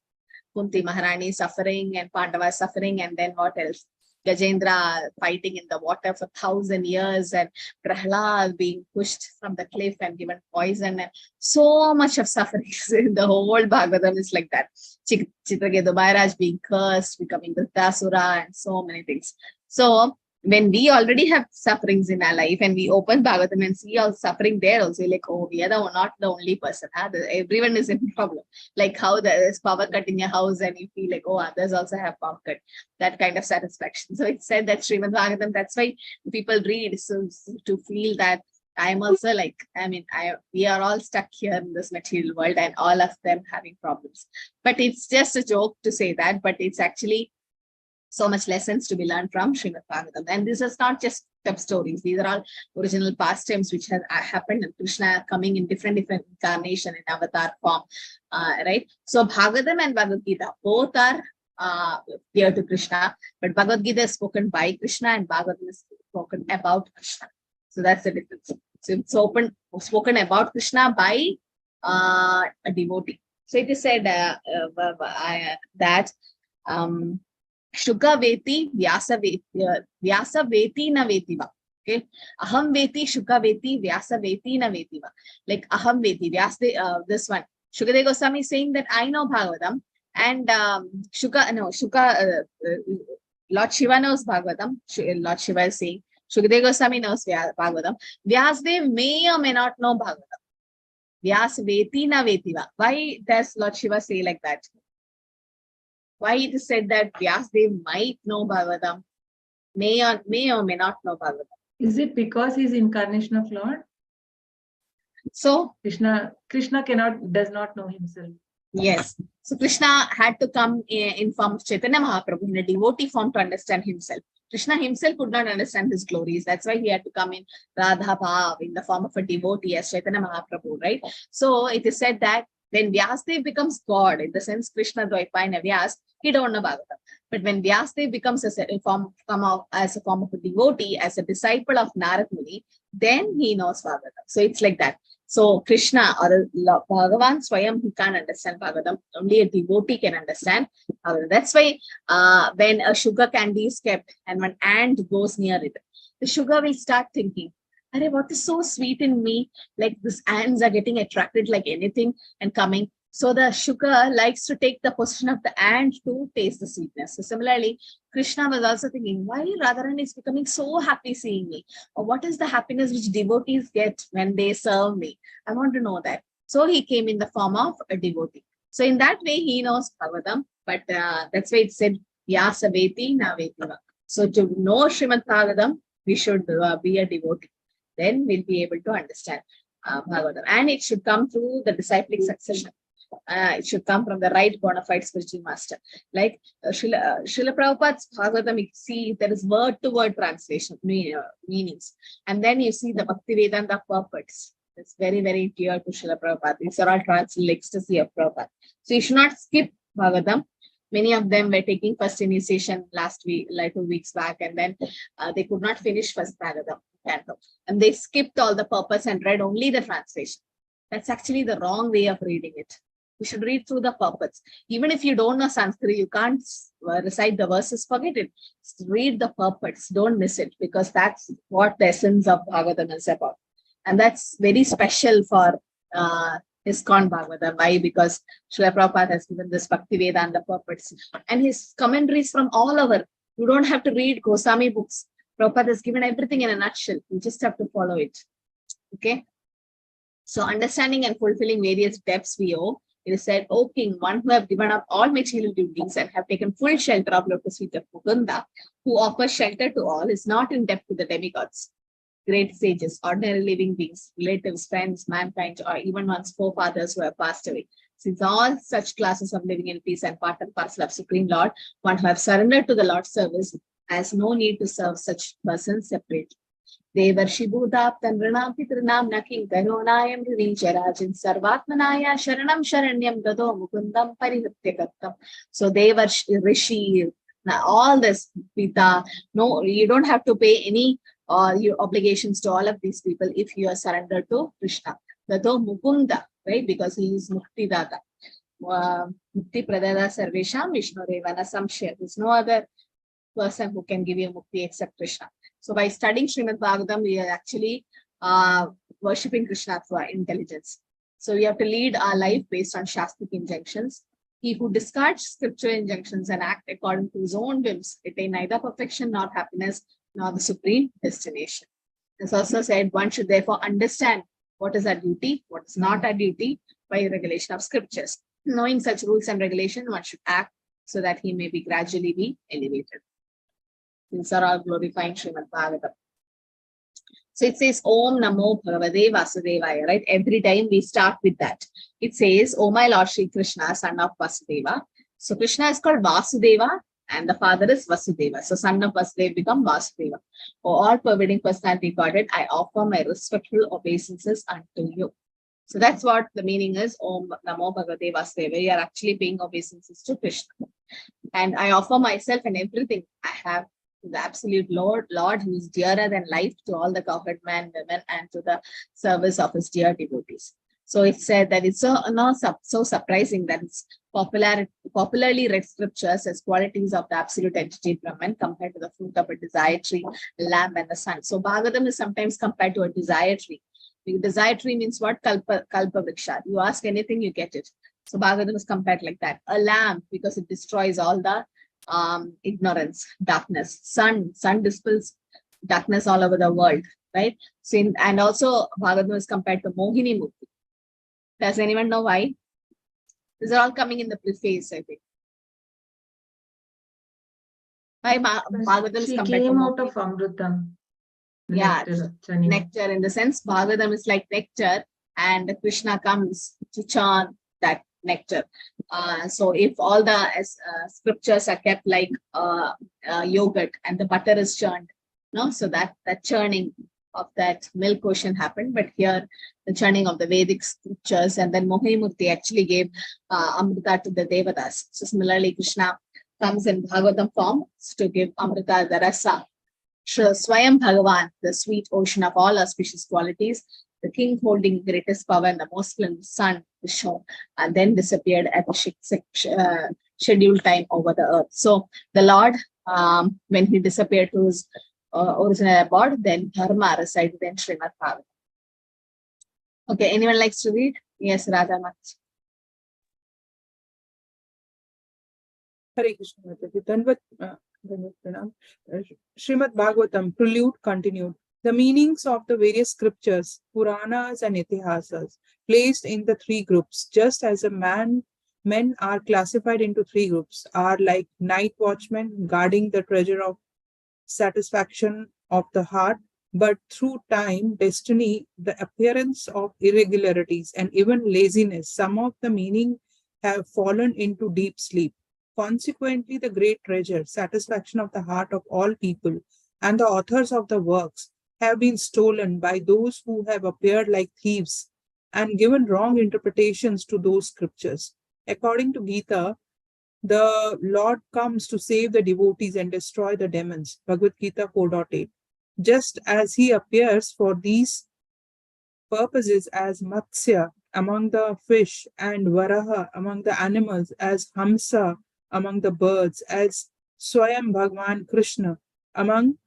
Kunti Maharani suffering and Pandava suffering, and then what else? Gajendra fighting in the water for 1,000 years, and Prahlad being pushed from the cliff and given poison, and so much of suffering in the whole Bhagavatam is like that. Chitraketu Maharaj being cursed, becoming Dhritasura, and so many things. So when we already have sufferings in our life and we open Bhagavatam and see all suffering there also, like, oh, we are not the only person. Huh? Everyone is in problem. Like how there is power cut in your house and you feel like, oh, others also have power cut. That kind of satisfaction. So it said that Srimad Bhagavatam, that's why people read, so to feel that I'm also like, we are all stuck here in this material world and all of them having problems. But it's just a joke to say that, but it's actually so much lessons to be learned from Srimad Bhagavatam. And this is not just step stories. These are all original pastimes which have happened, and Krishna coming in different incarnation in avatar form, right? So Bhagavatam and Bhagavad Gita, both are dear to Krishna, but Bhagavad Gita is spoken by Krishna and Bhagavatam is spoken about Krishna. So that's the difference. So it's spoken about Krishna by a devotee. So it is said that Shuka veti, Vyasa veti na vetiva. Okay. Aham veti, Shuka veti, Vyasa veti na vetiva. Like Aham veti, Vyasa, this one. Shukadeva Goswami is saying that I know Bhagavatam, and Lord Shiva knows Bhagavatam. Lord Shiva is saying, Shukadeva Goswami knows Bhagavatam. Vyasadev may or may not know Bhagavatam. Vyasa veti na vetiva. Why does Lord Shiva say like that? Why it is said that Vyasadev might know Bhagavatam, may or may not know Bhagavatam? Is it because he's incarnation of Lord? So Krishna does not know himself. Yes. So Krishna had to come in form of Chaitanya Mahaprabhu in a devotee form to understand himself. Krishna himself could not understand his glories. That's why he had to come in Radha Bhav in the form of a devotee as Chaitanya Mahaprabhu, right? So it is said that when Vyasadev becomes God, in the sense Krishna Dvaipayana Vyas, he don't know Bhagavatam. But when Vyasadev becomes as a form of a devotee, as a disciple of Narad Muni, then he knows Bhagavatam. So it's like that. So Krishna or Bhagavan Swayam, he can't understand Bhagavatam. Only a devotee can understand Bhagavatam. That's why when a sugar candy is kept and when ant goes near it, the sugar will start thinking, Arey, what is so sweet in me? Like these ants are getting attracted like anything and coming. So the sugar likes to take the position of the ant to taste the sweetness. So similarly, Krishna was also thinking, why Radharani is becoming so happy seeing me? Or what is the happiness which devotees get when they serve me? I want to know that. So he came in the form of a devotee. So in that way, he knows Bhagavatam, but that's why it said, Vyasa veti na vetiva. So to know Srimad Bhagavatam, we should be a devotee. Then we'll be able to understand Bhagavatam. And it should come through the disciplic succession. It should come from the right bona fide spiritual master. Like Srila Prabhupada's Bhagavatam, you see there is word-to-word translation, meanings. And then you see the Bhakti Vedanta purports. It's very, very dear to Srila Prabhupada. These are all translated ecstasy of Prabhupada. So you should not skip Bhagavatam. Many of them were taking first initiation last week, like 2 weeks back, and then they could not finish first Bhagavatam, Canto. And they skipped all the purpose and read only the translation. That's actually the wrong way of reading it. You should read through the purpose. Even if you don't know Sanskrit, you can't recite the verses, forget it. Read the purpose, don't miss it, because that's what the essence of Bhagavatam is about. And that's very special for ISKCON Bhagavatam. Why? Because Srila Prabhupada has given this Bhakti Vedanta purpose. And his commentaries from all over. You don't have to read Goswami books. Prabhupada has given everything in a nutshell. You just have to follow it. Okay? So understanding and fulfilling various depths we owe. It is said, O King, one who have given up all material duties and have taken full shelter of lotus feet of Mukunda, who offers shelter to all, is not in debt to the demigods, great sages, ordinary living beings, relatives, friends, mankind, or even one's forefathers who have passed away. Since all such classes of living in peace and part and parcel of Supreme Lord, one who have surrendered to the Lord's service has no need to serve such persons separately. Devarshi Bhutaptan Ranam Pitranam Naking Karonayam Rincharajan Sarvatmanaya Sharanam Sharanyam Dado Mukundam Parihatyakattam. So Devarshi Rishi, now all this Pita, no, you don't have to pay any your obligations to all of these people if you are surrendered to Krishna. Dado Mukunda, right? Because he is Muktidata. Mukti Pradada Sarvesham Vishnu Revana Samshya. There's no other person who can give you mukti except Krishna. So by studying Srimad Bhagavatam, we are actually worshipping Krishna through our intelligence. So we have to lead our life based on Shastric injunctions. He who discards scriptural injunctions and act according to his own whims attain neither perfection nor happiness nor the supreme destination. It's also said one should therefore understand what is our duty, what is not our duty by regulation of scriptures. Knowing such rules and regulations, one should act so that he may be gradually be elevated. These are all glorifying Srimad Bhagavatam. So it says Om Namo Bhagavate Vasudevaya, right? Every time we start with that. It says, O my Lord Shri Krishna, son of Vasudeva. So Krishna is called Vasudeva and the father is Vasudeva. So son of Vasudeva become Vasudeva. O all pervading personality Godhead, I offer my respectful obeisances unto you. So that's what the meaning is. Om Namo Bhagavate Vasudeva. We are actually paying obeisances to Krishna. And I offer myself and everything I have to the absolute Lord, who is dearer than life to all the cowherd men, women, and to the service of his dear devotees. So it said that it's so surprising that it's popularly read scriptures as qualities of the absolute entity Brahman compared to the fruit of a desire tree, lamb, and the sun. So Bhagavatam is sometimes compared to a desire tree. The desire tree means what? Kalpa vriksha. You ask anything, you get it. So Bhagavatam is compared like that. A lamp, because it destroys all the ignorance, darkness. Sun dispels darkness all over the world, right? So and also Bhagavatam is compared to Mohini Murti. Does anyone know why? These are all coming in the preface, I think. Why Bhagavatam is She compared came to out Mohini? of Amrutam. Yeah, Nectar, nectar in the sense Bhagavatam is like nectar and Krishna comes to chant that nectar. So if all the scriptures are kept like yogurt and the butter is churned, no, so that churning of that milk ocean happened, but here the churning of the Vedic scriptures, and then Mohini Murti actually gave Amrita to the Devatas. So similarly, Krishna comes in Bhagavatam form to give Amrita the rasa. Swayam Bhagavan, the sweet ocean of all auspicious qualities, the king holding greatest power and the most splendid sun is shown, and then disappeared at the scheduled time over the earth. So the Lord, when he disappeared to his original abode, then Dharma resided in Srimad Bhagavatam. Okay, anyone likes to read? Yes, Radha Mat. Hare Krishna Mataji. Dandavat Pranam. Srimad Bhagavatam, prelude continued. The meanings of the various scriptures, Puranas and Itihasas, placed in the three groups, just as men are classified into three groups, are like night watchmen guarding the treasure of satisfaction of the heart, but through time, destiny, the appearance of irregularities, and even laziness, some of the meaning have fallen into deep sleep. Consequently, the great treasure, satisfaction of the heart of all people, and the authors of the works have been stolen by those who have appeared like thieves and given wrong interpretations to those scriptures. According to Gita, the Lord comes to save the devotees and destroy the demons. Bhagavad Gita 4.8. Just as he appears for these purposes as Matsya among the fish and Varaha among the animals, as Hamsa among the birds, as Swayam Bhagavan Krishna among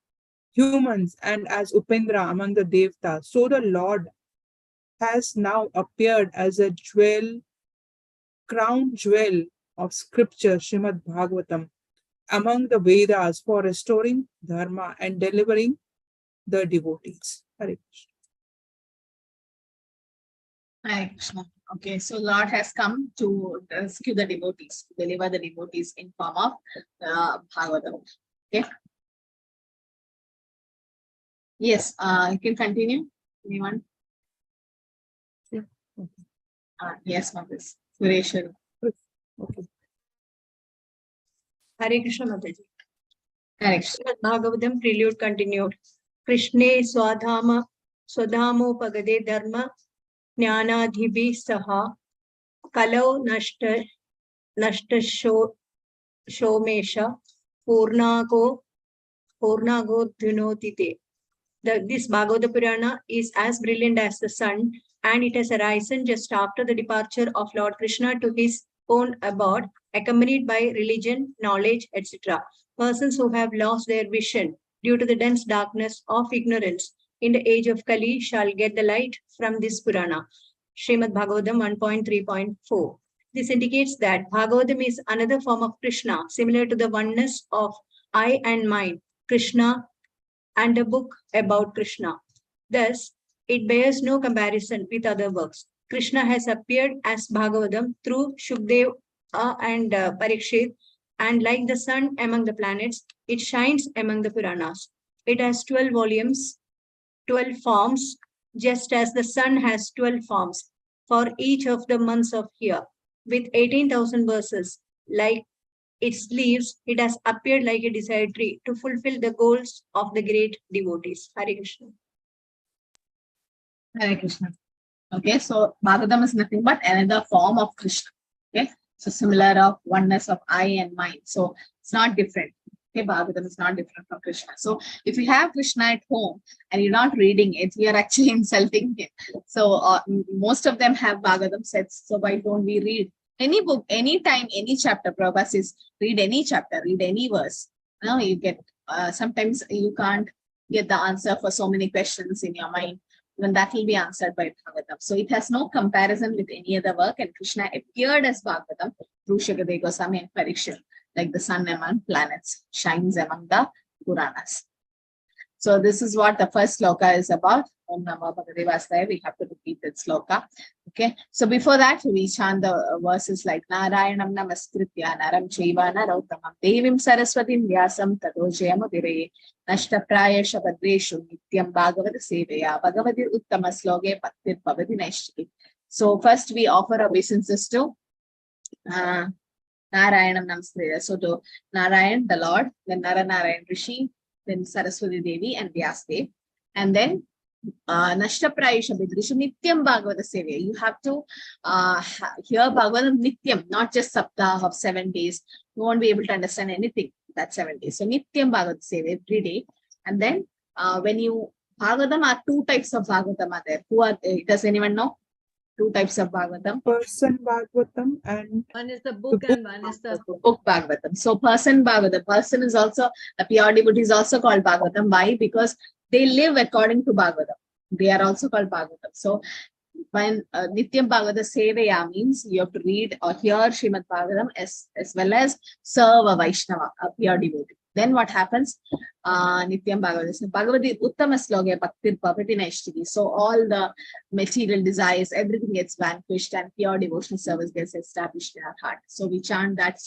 humans, and as Upendra among the Devtas. So the Lord has now appeared as a crown jewel of scripture, Srimad Bhagavatam, among the Vedas for restoring Dharma and delivering the devotees. Hare Krishna. Hare Krishna. Okay, so Lord has come to rescue the devotees, to deliver the devotees in form of Bhagavatam. Okay. Yes, you can continue. Anyone? Yes, Matas. Sureshwar. Okay. Hare Krishna Mataji. Hare Krishna. Bhagavatam prelude continued. Krishne Swadhamopagade Dharma Jnanadhibhi Saha Kalau Nashta Shomesha Purnago Dhunotite. This Bhagavata Purana is as brilliant as the sun, and it has arisen just after the departure of Lord Krishna to his own abode, accompanied by religion, knowledge, etc. Persons who have lost their vision due to the dense darkness of ignorance in the age of Kali shall get the light from this Purana. Srimad Bhagavatam 1.3.4. This indicates that Bhagavatam is another form of Krishna, similar to the oneness of I and mine, Krishna, and a book about Krishna. Thus, it bears no comparison with other works. Krishna has appeared as Bhagavatam through Shukdev and Parikshit, and like the sun among the planets, it shines among the Puranas. It has 12 volumes, 12 forms, just as the sun has 12 forms for each of the months of year, with 18,000 verses. Like its leaves, it has appeared like a desire tree to fulfill the goals of the great devotees. Hare Krishna. Hare Krishna. Okay, so Bhagavatam is nothing but another form of Krishna. Okay, so similar of oneness of I and mine. So it's not different. Okay, Bhagavatam is not different from Krishna. So if you have Krishna at home and you're not reading it, you're actually insulting him. So most of them have Bhagavatam sets. So why don't we read any book, anytime, any chapter? Prabhupada says, read any chapter, read any verse. Now you get, sometimes you can't get the answer for so many questions in your mind. Then that will be answered by Bhagavatam. So it has no comparison with any other work, and Krishna appeared as Bhagavatam through Shukadeva Goswami and Parikshit, like the sun among planets, shines among the Puranas. So this is what the first sloka is about. Om Namo Bhagavate Vasudevaya. We have to repeat that sloka. Okay. So before that, we chant the verses like Narayanam Namaskritya Naram Chaiva Narottamam Devim Saraswatim Vyasam Tato Jayamudire Nashtapraya Shabadreshu Nityam Bhagavata Seveya Bhagavati Uttama Sloge Bhaktir Bhavati Naishti. So first we offer obeisances to Narayanam Namaskritya. So to Narayan, the Lord, then Narayan Rishi, then Saraswati Devi and Vyasadev, and then Nashtapraya Shabadreshu Nityam Bhagavata Seveya. You have to hear Bhagavatam Nityam, not just Saptah of 7 days. You won't be able to understand anything that 7 days. So Nityam Bhagavata Seveya every day. And then when you Bhagavatam are 2 types of Bhagavatam are there. Who are they? Does anyone know? 2 types of Bhagavatam. Person Bhagavatam and One is the book and one is the book Bhagavatam. So person Bhagavatam. Person is also a pure devotee is also called Bhagavatam. Why? Because they live according to Bhagavatam. They are also called Bhagavatam. So when Nityam Bhagavata Seveya means you have to read or hear Srimad Bhagavatam as well as serve a Vaishnava, a pure devotee. Then what happens? Nityam Bhagavata Bhagavati Uttama Sloge Bhaktir Bhavati Naishti. So all the material desires, everything gets vanquished and pure devotional service gets established in our heart. So we chant that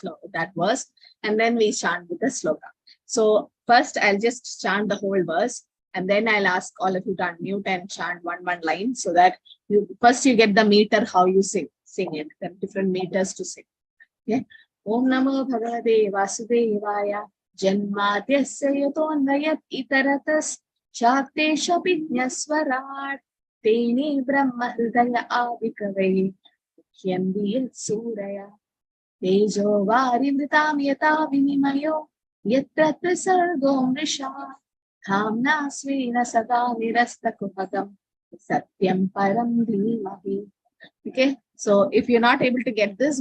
verse, and then we chant with the sloka. So first I'll just chant the whole verse, and then I'll ask all of you to unmute and chant one line, so that you get the meter how you sing it. There are different meters to sing. Okay. Om Namo Bhagavate Vasudevaya Janmadyasya Yatonayat Itaratas Shaktesha Pijñaswarat Tene Brahma Hridaya Avikave Hyandiyat Suraya Tejo Varimritam Yata Vinimayo Yatra Trisargo Mrisha Dhamna Svena Sada Nirasta Kupagam Satyam Param Dhimahi. Okay, so if you're not able to get this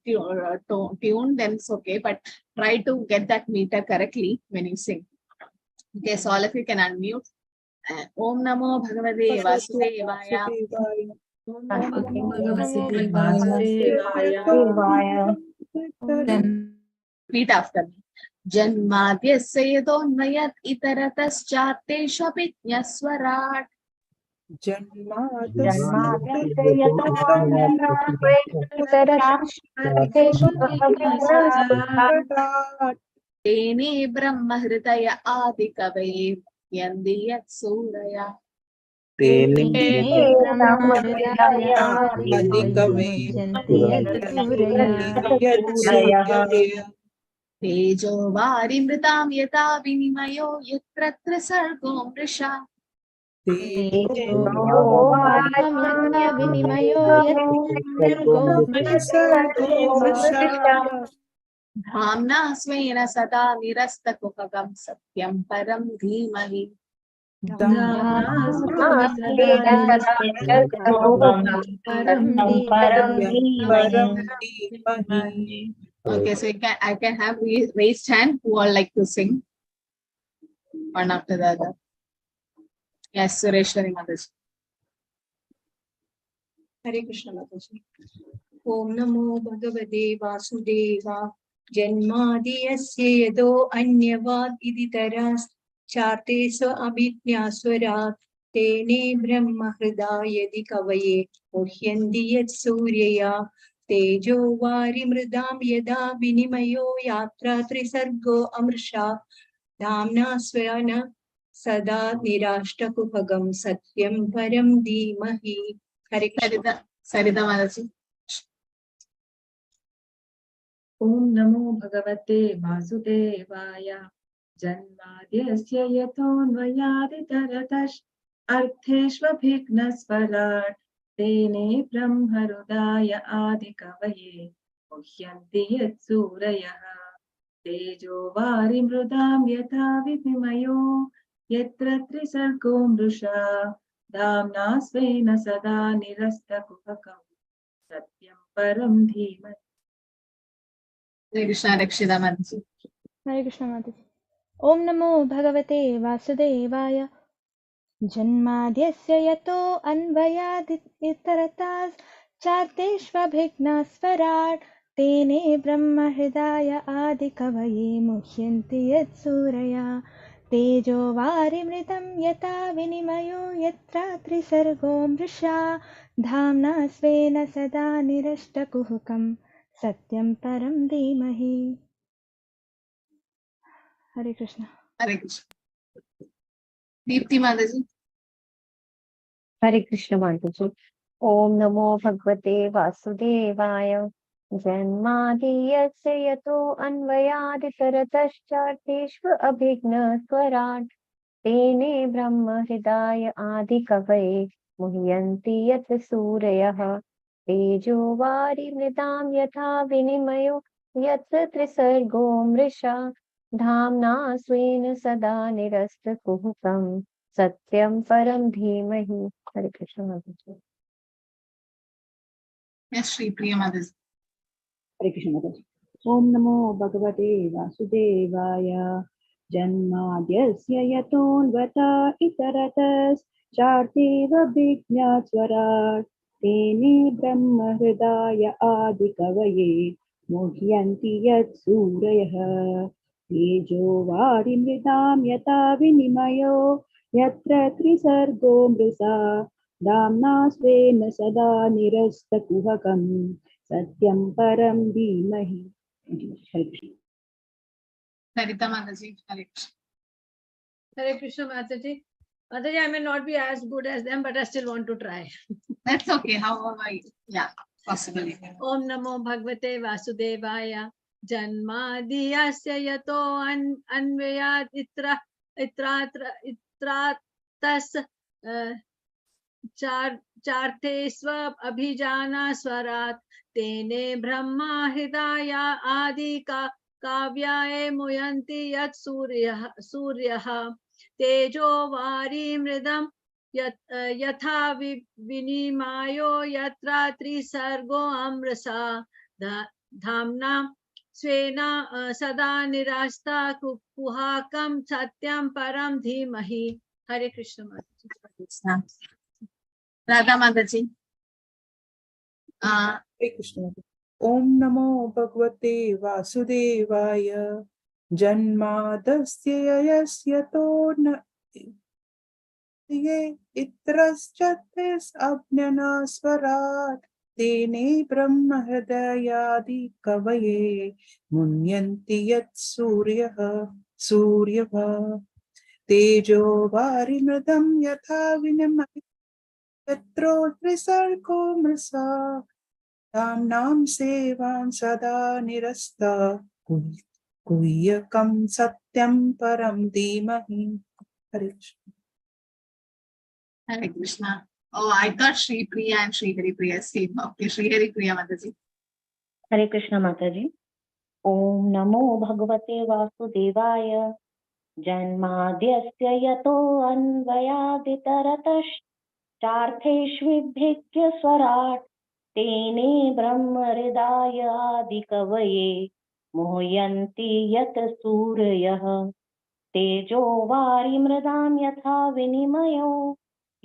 tune, then it's okay, but try to get that meter correctly when you sing. Okay, so all of you can unmute. Om Namo Bhagavate Vasudevaya. Om Namo Bhagavate Vasudevaya. Repeat after me. Janmadyasya Yadonmayat Itarataschattesha Pijñaswarat. Tene Brahma Hridaya Adikave Yandiyat Suraya. तेजो वारिमृतां यथा विनिमयो यत्र त्रिसर्गो मृषा विनिमयो यत्सर्गो धाम्ना स्वेन सदा निरस्तकुहकं सत्यं परं धीमहि Okay, so I can have raised hand who all like to sing one after the other. Yes, Sureshwari Mataji. Hare Krishna Mataji. Om Namo Bhagavate Vasudeva Janmadiyasya Yado Anyavad Iditaras Charte Swa Abhijnaswarat Tene Brahma Hridayadi Kavaye Muhyandi Yat Suryaya Tejo Vari Mridam Yada Vinimayo Yatra Trisargo Amrsha Dhamna Swayana Sada Nirashta Kupagam Satyam Param Dhimahi. Hare Krishna. Sarita Mataji. Om Namo Bhagavate Vasudevaya Janmadhyasya yatonvayaditaratas artheshvabhignasvarat Tene Brahmarudaya Adikavaye Muhyanti Yatsurayah Tejo Varimrudam Yatha Vipimayo Yatra Trisargo Mrusha Dhamna Svena Sada Nirasta Kupakam Satyam Param Dhima. Hare Krishna Rakshita Mataji. Hare Krishna Mataji. Om Namo Bhagavate Vasudevaya Janmadhyasya yato anvayadit itaratas charteshvabhignasvarat Tene Brahma Hridaya Adikavaye Muhyanti Yatsuraya Tejo Varimritam Yata Vinimayo Yatra Trisargo Mrisha Dhamna Svena Sada Nirashtakuhukam Satyam Param Dhimahi. Hare Krishna. Hare Krishna. Deepti Mataji. Hare Krishna Mataji. Om Namo Bhagavate Vasudevaya Janmadiyasya yato anvayaditaratascha abhigna swarat Tene Brahma Hridaya Adikavaye Muhyanti Yat Suryah Tejo Vari Mridam Yatha Vinimayo Yatra Trisargo Mrisha Dhamna Svena Sada Nirasta Kuhukam Satyam Param Dhimahi. Hare Krishna Mataji. Yes, Shri Priya Mataji. Hare Krishna Mataji. Om Namo Bhagavate Vasudevaya Janmadhyasya yatonvata itaratas charteva bhijnasvarat Tene Brahma Hridaya Adikavaye Muhyanti Yat Surayah Tejo Varimridam Yata Vinimayo Yatra Trisargo Mrisa Dhamna Svena Sada Nirasta Kuhakam Satyam Param Dhimahi. Hare Krishna. Sarita Mataji. Hare Krishna. Hare Krishna Mataji. Mataji, I may not be as good as them, but I still want to try. That's okay. However, yeah, possible. Om Namo Bhagavate Vasudevaya Janmadiyasya yato anvayad itratas charte swa abhijana swarat Tene Brahma Hridaya Adika Kavyaye Muyanti Yat Suryah Tejo Vari Mridam Yatha Vinimayo Yatra Trisargo Amrasa Dhamna Svena Sada Nirasta Kuhakam Satyam Param Dhimahi. Hare Krishna Mataji. Radha Mataji. Hare Krishna. Om Namo Bhagavate Vasudevaya Janmadasya yasyato itraschatis abhyana swarat Tene Brahma Hridayadi Kavaye Munyanti Yat Suryah Tejo Varimridam Yatha Vinimaya Yatro Trisargo Mrisa Dhamnam Sevam Sada Nirasta Guhyakam Satyam Param Dhimahi. Hare Krishna. Hare Krishna. Oh, I thought Shri Priya and Shri Hari Priya same. Okay, Shri Hari Priya Mataji. Hare Krishna Mataji. Om Namo Bhagavate Vasudevaya. Janmadhyasya yato anvayaditaratash chartheshvibhikya swarat tene brahma hridaya adikavaye mohyanti yat suryah tejo vari mridam yatha vinimayo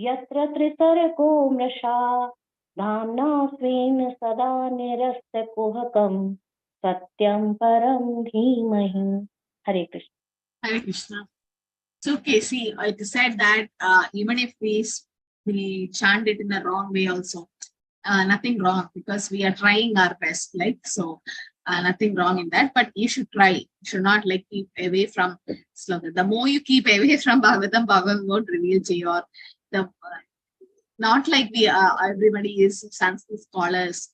yatra tritarko mrasha dhamna svena sada nirasta kuhakam satyam param dhimahi. Hare Krishna. Hare Krishna. So, okay, see, it said that even if we chant it in the wrong way also, nothing wrong because we are trying our best, like, so nothing wrong in that, but you should try. You should not like keep away from sloka. The more you keep away from Bhagavatam, Bhagavatam won't reveal to you, or the not like we everybody is Sanskrit scholars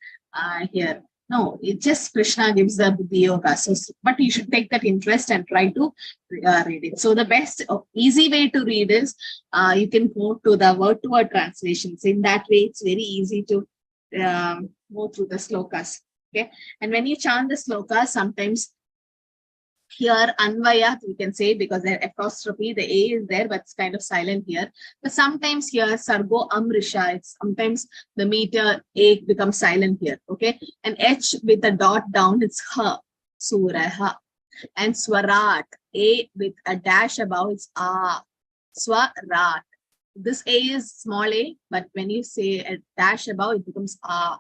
here. No, it just Krishna gives the Buddhi Yoga. So, but you should take that interest and try to read it. So the best easy way to read is you can go to the word-to-word translations. In that way, it's very easy to go through the slokas. Okay, and when you chant the slokas, sometimes here Anvaya, we can say, because the apostrophe, the A is there, but it's kind of silent here. But sometimes here, Sargo Amrisha, it's sometimes the meter A becomes silent here. Okay. And H with a dot down, it's Ha, Suraha. And Swarat, A with a dash above, it's A, Swarat. This A is small a, but when you say a dash above, it becomes A.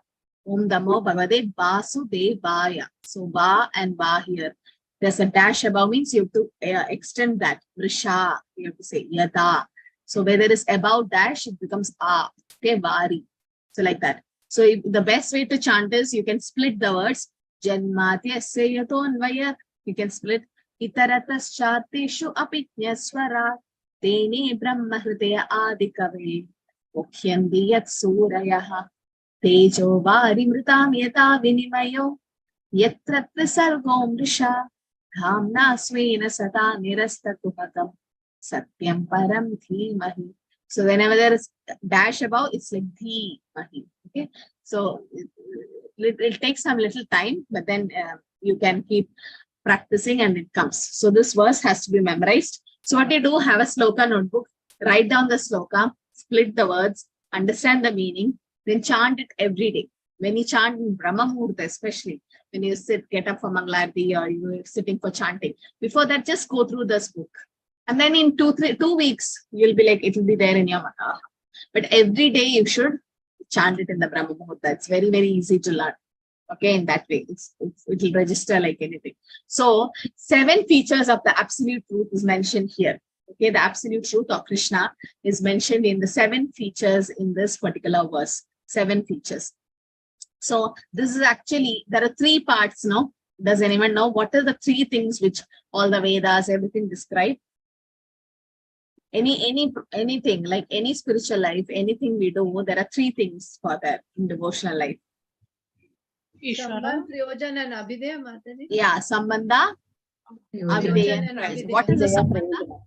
Om Damo Bhagavate Vasudevaya. So Ba and Ba here. There's a dash above means you have to extend that. Vrisha, you have to say Yada. So where there is above dash, it becomes A. Okay, Vari. So like that. So the best way to chant is you can split the words. Janmatyasya yato anvaya. You can split. Itaratas charteshu apitnyaswara. Tene brahma hridaya adikave. Mukhyandi yat surayaha. Tejo vari mritam yata vinimayo. Yatra trisargo mrisha. Dhamna svena sata nirasta kuhakam satyam param dhimahi. So whenever there is dash above, it's like dhimahi. Okay, so it takes some little time, but then you can keep practicing and it comes. So this verse has to be memorized. So what you do, have a sloka notebook, write down the sloka, split the words, understand the meaning, then chant it every day. When you chant in Brahma Muhurta, especially when you get up for Mangalarti or you're sitting for chanting, before that, just go through this book. And then in 2 weeks, you'll be like, it will be there in your mata. But every day you should chant it in the Brahma Muhurta. It's very, very easy to learn. Okay, in that way, it will register like anything. So 7 features of the absolute truth is mentioned here. Okay, the absolute truth of Krishna is mentioned in the 7 features in this particular verse. 7 features. So this is actually, there are 3 parts, no? Does anyone know what are the 3 things which all the Vedas, everything describe? Anything, like any spiritual life, anything we do, there are 3 things for that in devotional life. Sambandha, Prayojan and Abhideya, Mataji. Yeah, Sambandha, Abhideya, and Prayojan. What is the Sambandha?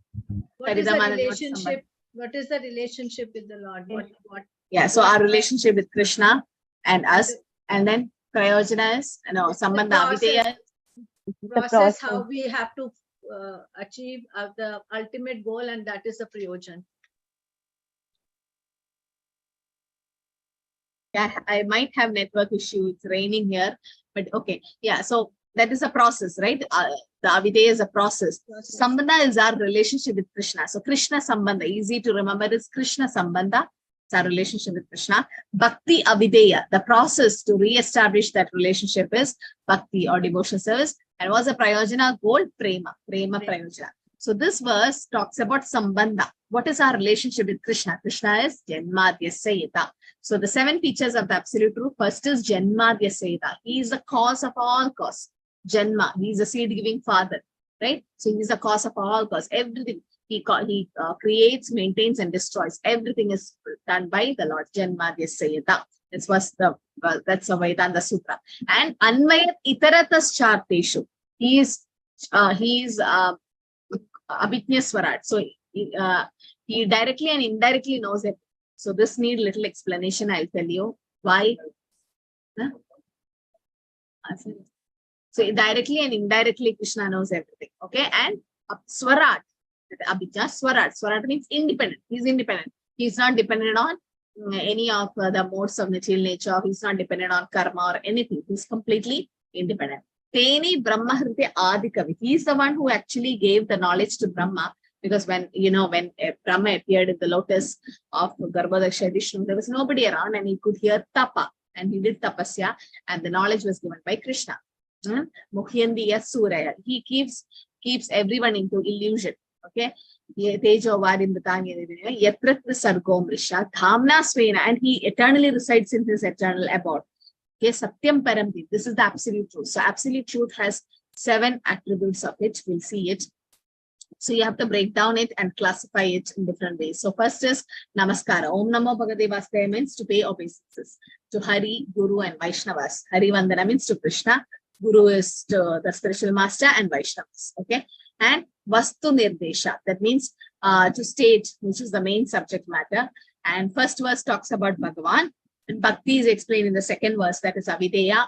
What is the relationship? What is the relationship with the Lord? What? Yeah, so our relationship with Krishna and us, and then Prayojana is, Sambandha, Abhideya. Process how we have to achieve the ultimate goal, and that is the Prayojan. Yeah, I might have network issue. It's raining here, but okay. Yeah, so that is a process, right? The Avideya is a process. Sambandha is our relationship with Krishna. So Krishna Sambandha, easy to remember, is Krishna Sambandha. It's our relationship with Krishna. Bhakti Avideya, the process to re-establish that relationship is Bhakti or devotional service. And what's the Prayojana goal? Prema Prayojana. So this verse talks about Sambandha. What is our relationship with Krishna? Krishna is Janmadhyasya. So the 7 features of the absolute truth. First is Janmadhyasya. He is the cause of all cause. Janma, he is a seed-giving father, right? So he is the cause of all cause. Everything he creates, maintains, and destroys. Everything is done by the Lord. Janmadhyasya. That's a Vedanta Sutra. And Anvayat Itaratas Charteshu. He is He's Abhijna Swarat. So he directly and indirectly knows it. So this need little explanation. I'll tell you why. Huh? So directly and indirectly Krishna knows everything. Okay, and Swarat, Abhijna Swarat. Swarat means independent. He's independent. He's not dependent on any of the modes of material nature. He's not dependent on karma or anything. He's completely independent. Teni Brahma Hrite Adikavi. He's the one who actually gave the knowledge to Brahma, because when Brahma appeared in the lotus of Garbhodaksha Vishnu, there was nobody around and he could hear tapa, and he did tapasya, and the knowledge was given by Krishna. Mukhyandiya Suraya. He keeps everyone into illusion. Okay. Tejo Varimritanya Yatrat Sargom Risha Dhamna Svena, and he eternally resides in his eternal abode. Okay, Satyam Paramdi. This is the absolute truth. So absolute truth has 7 attributes of it. We'll see it. So you have to break down it and classify it in different ways. So first is Namaskara. Om Namo Bhagavate Vasudevaya means to pay obeisances to Hari, Guru, and Vaishnavas. Hari Vandana means to Krishna. Guru is to the spiritual master, and Vaishnavas. Okay. And Vastu Nirdesha. That means to state, which is the main subject matter. And first verse talks about Bhagavan. And Bhakti is explained in the second verse, that is Avideya.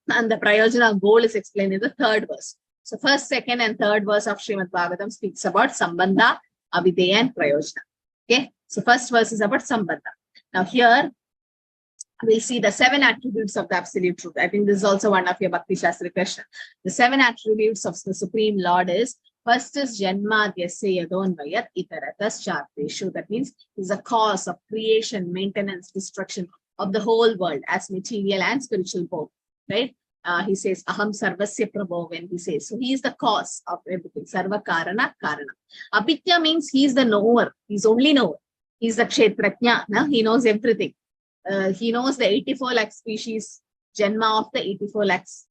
And the Prayojana goal is explained in the third verse. So first, second, and third verse of Srimad Bhagavatam speaks about Sambandha, Avideya, and Prayojana. Okay. So first verse is about Sambandha. Now here, we'll see the 7 attributes of the absolute truth. I think this is also one of your Bhakti Shastra question. The 7 attributes of the Supreme Lord is, first is Janma Dyasya Yadonvayat Itaratas Charteshu. That means he's a cause of creation, maintenance, destruction of the whole world as material and spiritual both. Right? He says, Aham Sarvasya Prabho, when he says. So he is the cause of everything. Sarva Karana Karana. Abhijna means he is the knower. He's only knower. He's the Kshetratnya. No? He knows everything. He knows the 84 lakh species, Janma of the 84 lakhs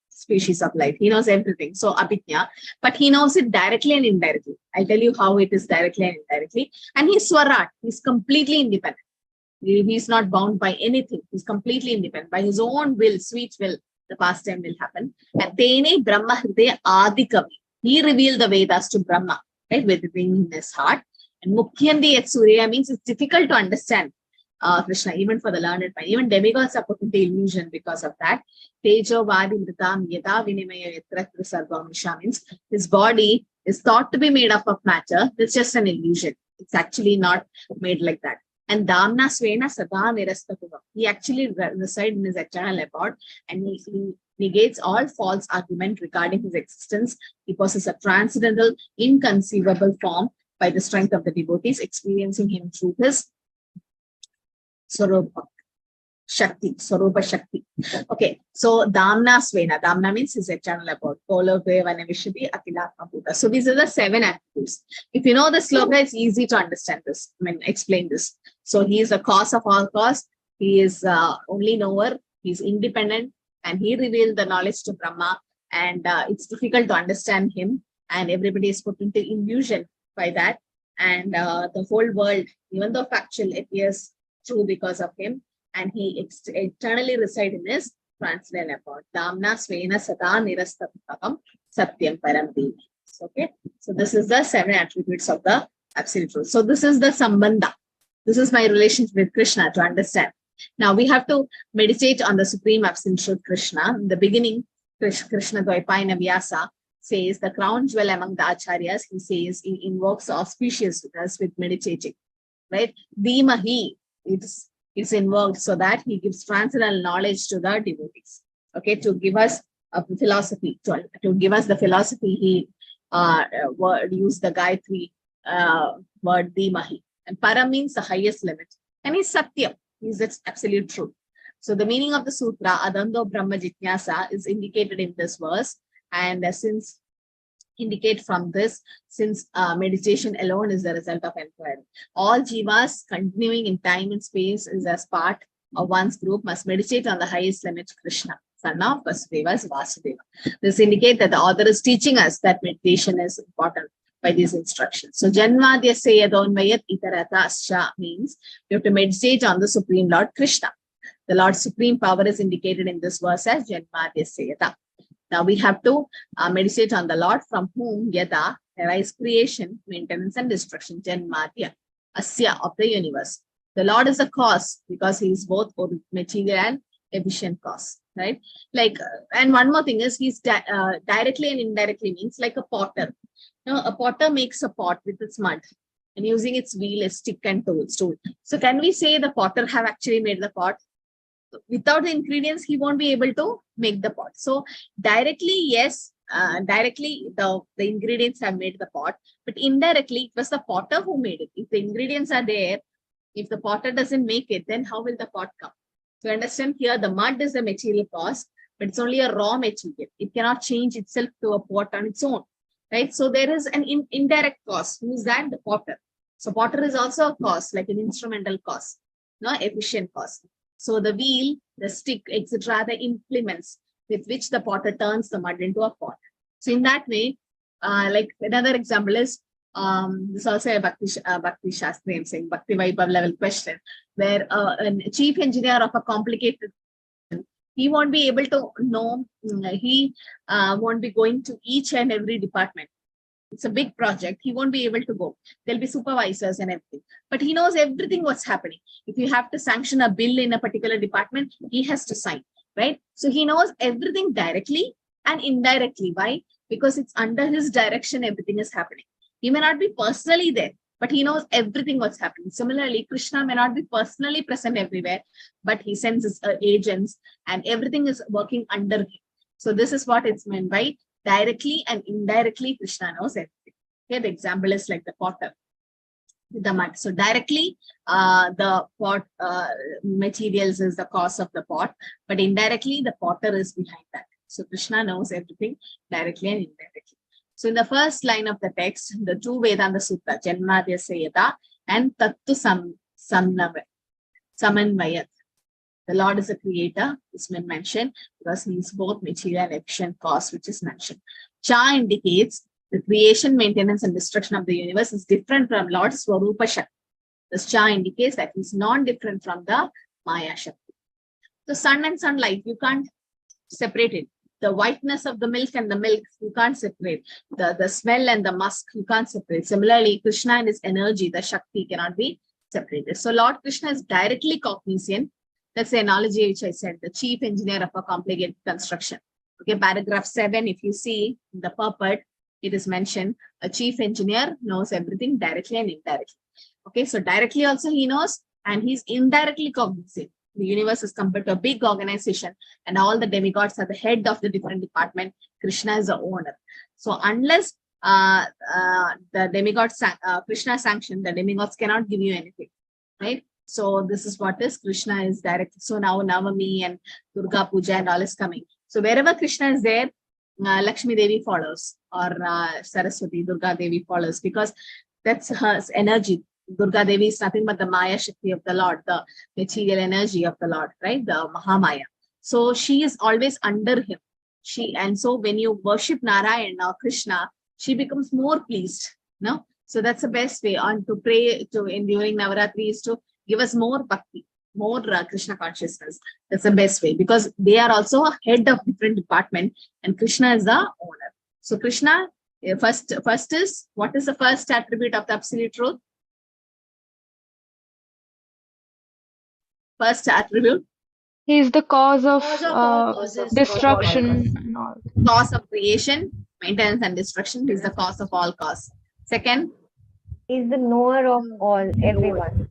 species of life. He knows everything. So Abhijna, but he knows it directly and indirectly. I'll tell you how it is directly and indirectly. And he's Swarat. He's completely independent. He's not bound by anything. He's completely independent. By his own will, sweet will, the pastime will happen. And Tene Brahma Hride Adikavi. He revealed the Vedas to Brahma, right, with it being in his heart. And Mukhyandi et Surya means it's difficult to understand Krishna, even for the learned mind. Even demigods are put into illusion because of that. Tejo Vadi Mritam Yada Vinimaya Yatra Sarvam Misha means his body is thought to be made up of matter. It's just an illusion. It's actually not made like that. And Damna Svena Sada Nirastakuvam. He actually resides in his eternal abode, and he negates all false argument regarding his existence. He possesses a transcendental, inconceivable form by the strength of the devotees, experiencing him through his Sarupa Shakti. Okay, so Damna Svena. Damna means his eternal abode. So these are the 7 attributes. If you know the sloka, it's easy to understand this. Explain this. So he is the cause of all cause. He is only knower. He's independent, and he revealed the knowledge to Brahma. And it's difficult to understand him. And everybody is put into illusion by that. And the whole world, even though factual, appears true because of him. And he eternally resides in his transcendental abode. Damna Svena Sada Nirastatam Satyam Param. Okay. So this is the 7 attributes of the absolute truth. So this is the Sambandha. This is my relationship with Krishna to understand. Now we have to meditate on the Supreme Absolute Truth Krishna. In the beginning, Krishna Dvaipayana Vyasa says the crown jewel among the acharyas. He says he invokes auspiciousness with meditating. Right? Dhimahi. It's invoked so that he gives transcendental knowledge to the devotees. Okay, to give us a philosophy, to give us the philosophy, he used the Gayatri word Dhimahi. And Para means the highest limit. And he's Satyam. He's the absolute truth. So the meaning of the sutra, Adando Brahma Jitnyasa, is indicated in this verse. And since meditation alone is the result of inquiry. All jivas continuing in time and space is as part of one's group must meditate on the highest limit, Krishna, son of Vasudeva. This indicates that the author is teaching us that meditation is important by these instructions. So Janmadhyasya Yadonvayat Itarata Asya means you have to meditate on the Supreme Lord Krishna. The Lord's supreme power is indicated in this verse as Janmadhyasya Yada. Now we have to meditate on the Lord from whom Yada arise creation, maintenance and destruction, Janmadya, Asya of the universe. The Lord is a cause because he is both material and efficient cause, right? Like, and one more thing is he's directly and indirectly means like a potter. Now, a potter makes a pot with its mud and using its wheel, a stick and tool. So can we say the potter have actually made the pot? Without the ingredients, he won't be able to make the pot. So directly, yes, directly the ingredients have made the pot, but indirectly it was the potter who made it. If the ingredients are there, if the potter doesn't make it, then how will the pot come? So understand here, the mud is the material cause, but it's only a raw material. It cannot change itself to a pot on its own, right? So there is an indirect cause. Who is that? The potter. So potter is also a cause, like an instrumental cause, not efficient cause. So the wheel, the stick, etc., are the implements with which the potter turns the mud into a pot. So in that way, like another example is, this is also a Bhakti Shastri, I'm saying Bhakti Vaibav level question, where a chief engineer of a complicated, he won't be able to know, he won't be going to each and every department. It's a big project. He won't be able to go. There'll be supervisors and everything, but he knows everything what's happening. If you have to sanction a bill in a particular department, he has to sign, right? So he knows everything directly and indirectly. Why? Because it's under his direction, everything is happening. He may not be personally there, but he knows everything what's happening. Similarly, Krishna may not be personally present everywhere, but he sends his agents and everything is working under him. So this is what it's meant by directly and indirectly Krishna knows everything. Okay, the example is like the potter with the mud. So directly, the pot materials is the cause of the pot, but indirectly the potter is behind that. So Krishna knows everything directly and indirectly. So in the first line of the text, the two Vedanta Sutra, Janmadya Sayata and Tattu Samanvayat. The Lord is a creator, it's been mentioned, because he is both material and efficient cause, which is mentioned. Cha indicates the creation, maintenance, and destruction of the universe is different from Lord's Swarupa Shakti. This Cha indicates that he's non-different from the Maya Shakti. The sun and sunlight, you can't separate it. The whiteness of the milk and the milk, you can't separate. The smell and the musk, you can't separate. Similarly, Krishna and his energy, the Shakti, cannot be separated. So Lord Krishna is directly cognizant. That's the analogy which I said, the chief engineer of a complicated construction. Okay, paragraph 7, if you see the purport, it is mentioned, a chief engineer knows everything directly and indirectly. Okay, so directly also he knows, and he's indirectly cognizant. The universe is compared to a big organization, and all the demigods are the head of the different department. Krishna is the owner. So unless the demigods, Krishna sanctioned, the demigods cannot give you anything, right? So this is what is Krishna is direct. So now Navami and Durga Puja and all is coming. So wherever Krishna is there, Lakshmi Devi follows, or Saraswati, Durga Devi follows, because that's her energy. Durga Devi is nothing but the Maya Shakti of the Lord, the material energy of the Lord, right? The Mahamaya. So she is always under him. And so when you worship Narayan or Krishna, she becomes more pleased. No? So that's the best way on to pray during Navaratri is to give us more bhakti, more Krishna consciousness. That's the best way, because they are also a head of different department and Krishna is the owner. So Krishna, first is, what is the first attribute of the absolute truth? First attribute? He is the cause of causes. destruction and all. Cause of creation, maintenance and destruction. He is the cause of all cause. Second? Is the knower of all, everyone.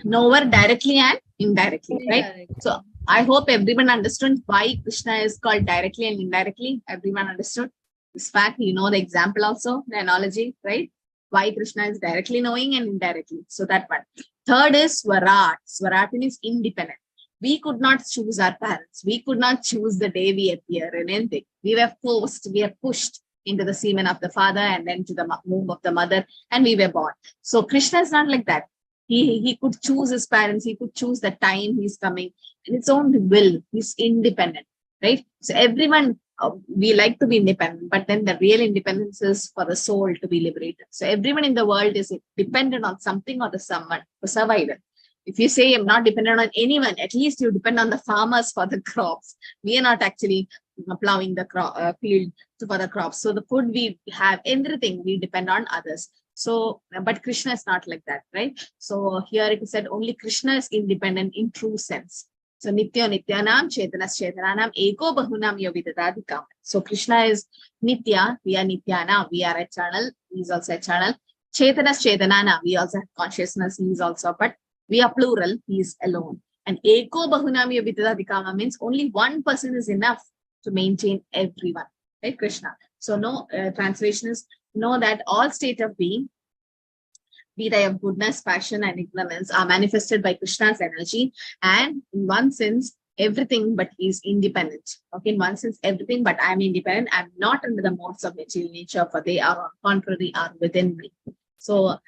Knower directly and indirectly, right? Indirect. So I hope everyone understood why Krishna is called directly and indirectly. Everyone understood this fact. You know the example also, the analogy, right? Why Krishna is directly knowing and indirectly. So that one. Third is Swarat. Swarat means independent. We could not choose our parents. We could not choose the day we appear in anything. We were forced, we are pushed into the semen of the father and then to the womb of the mother, and we were born. So Krishna is not like that. He could choose his parents. He could choose the time he's coming in his own will. He's independent, right? So everyone, we like to be independent, but then the real independence is for the soul to be liberated. So everyone in the world is dependent on something or the someone for survival. If you say I'm not dependent on anyone, at least you depend on the farmers for the crops. We are not actually plowing the field for the crops. So the food we have, everything we depend on others. So, but Krishna is not like that, right? So here it is said only Krishna is independent in true sense. So Nitya Nityanam, Chetanas Chetananam, Eko Bahunam Yovidadadikam. So Krishna is Nitya, we are Nityanam, we are eternal, he is also eternal. Chetanas Chetananam, we also have consciousness, he is also, but we are plural, he is alone. And Eko Bahunam Yovidadadikama means only one person is enough to maintain everyone, right? Krishna. So no, translation is know that all state of being, be they of goodness, passion, and ignorance, are manifested by Krishna's energy. And in one sense, everything but he is independent. Okay, in one sense, everything but I am independent. I am not under the modes of material nature, for they are on contrary, are within me. So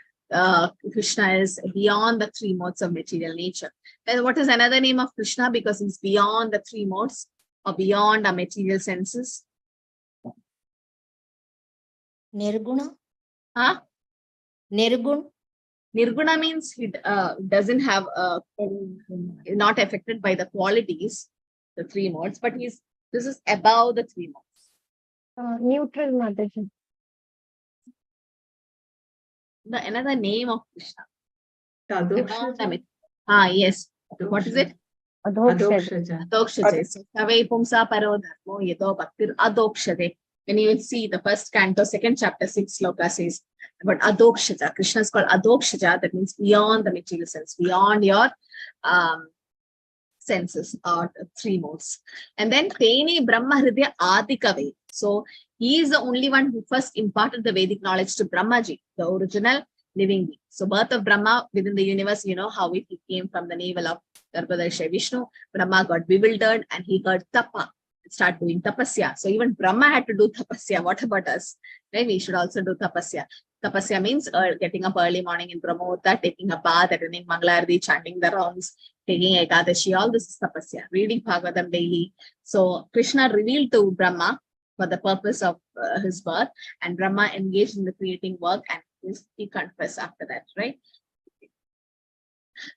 Krishna is beyond the three modes of material nature. Then what is another name of Krishna? Because he's beyond the three modes or beyond our material senses. Nirguna? Huh? Nirgun? Nirguna means he doesn't have not affected by the qualities, the three modes, but this is above the three modes. Neutral, Mataji. Another name of Krishna. Tadokshaja. Yes. What is it? Adokshaja. Adokshaja. So, Savai Pumsa Parodharmo Yedo Bhaktir Adokshade. When you will see the first canto, second chapter, 6 sloka says about Adokshaja. Krishna is called Adokshaja. That means beyond the material sense, beyond your senses or three modes. And then Tene Brahma Hridaya Adikave. So he is the only one who first imparted the Vedic knowledge to Brahmaji, the original living being. So birth of Brahma within the universe, you know how he came from the navel of Garbhodaya Vishnu. Brahma got bewildered and he got tapa. Start doing tapasya. So even Brahma had to do tapasya. What about us? Right? We should also do tapasya. Tapasya means getting up early morning in Brahmota, taking a bath, attending Mangalarti, chanting the rounds, taking Ekadashi. All this is tapasya. Reading Bhagavatam daily. So Krishna revealed to Brahma for the purpose of his birth, and Brahma engaged in the creating work, and he confessed after that, right?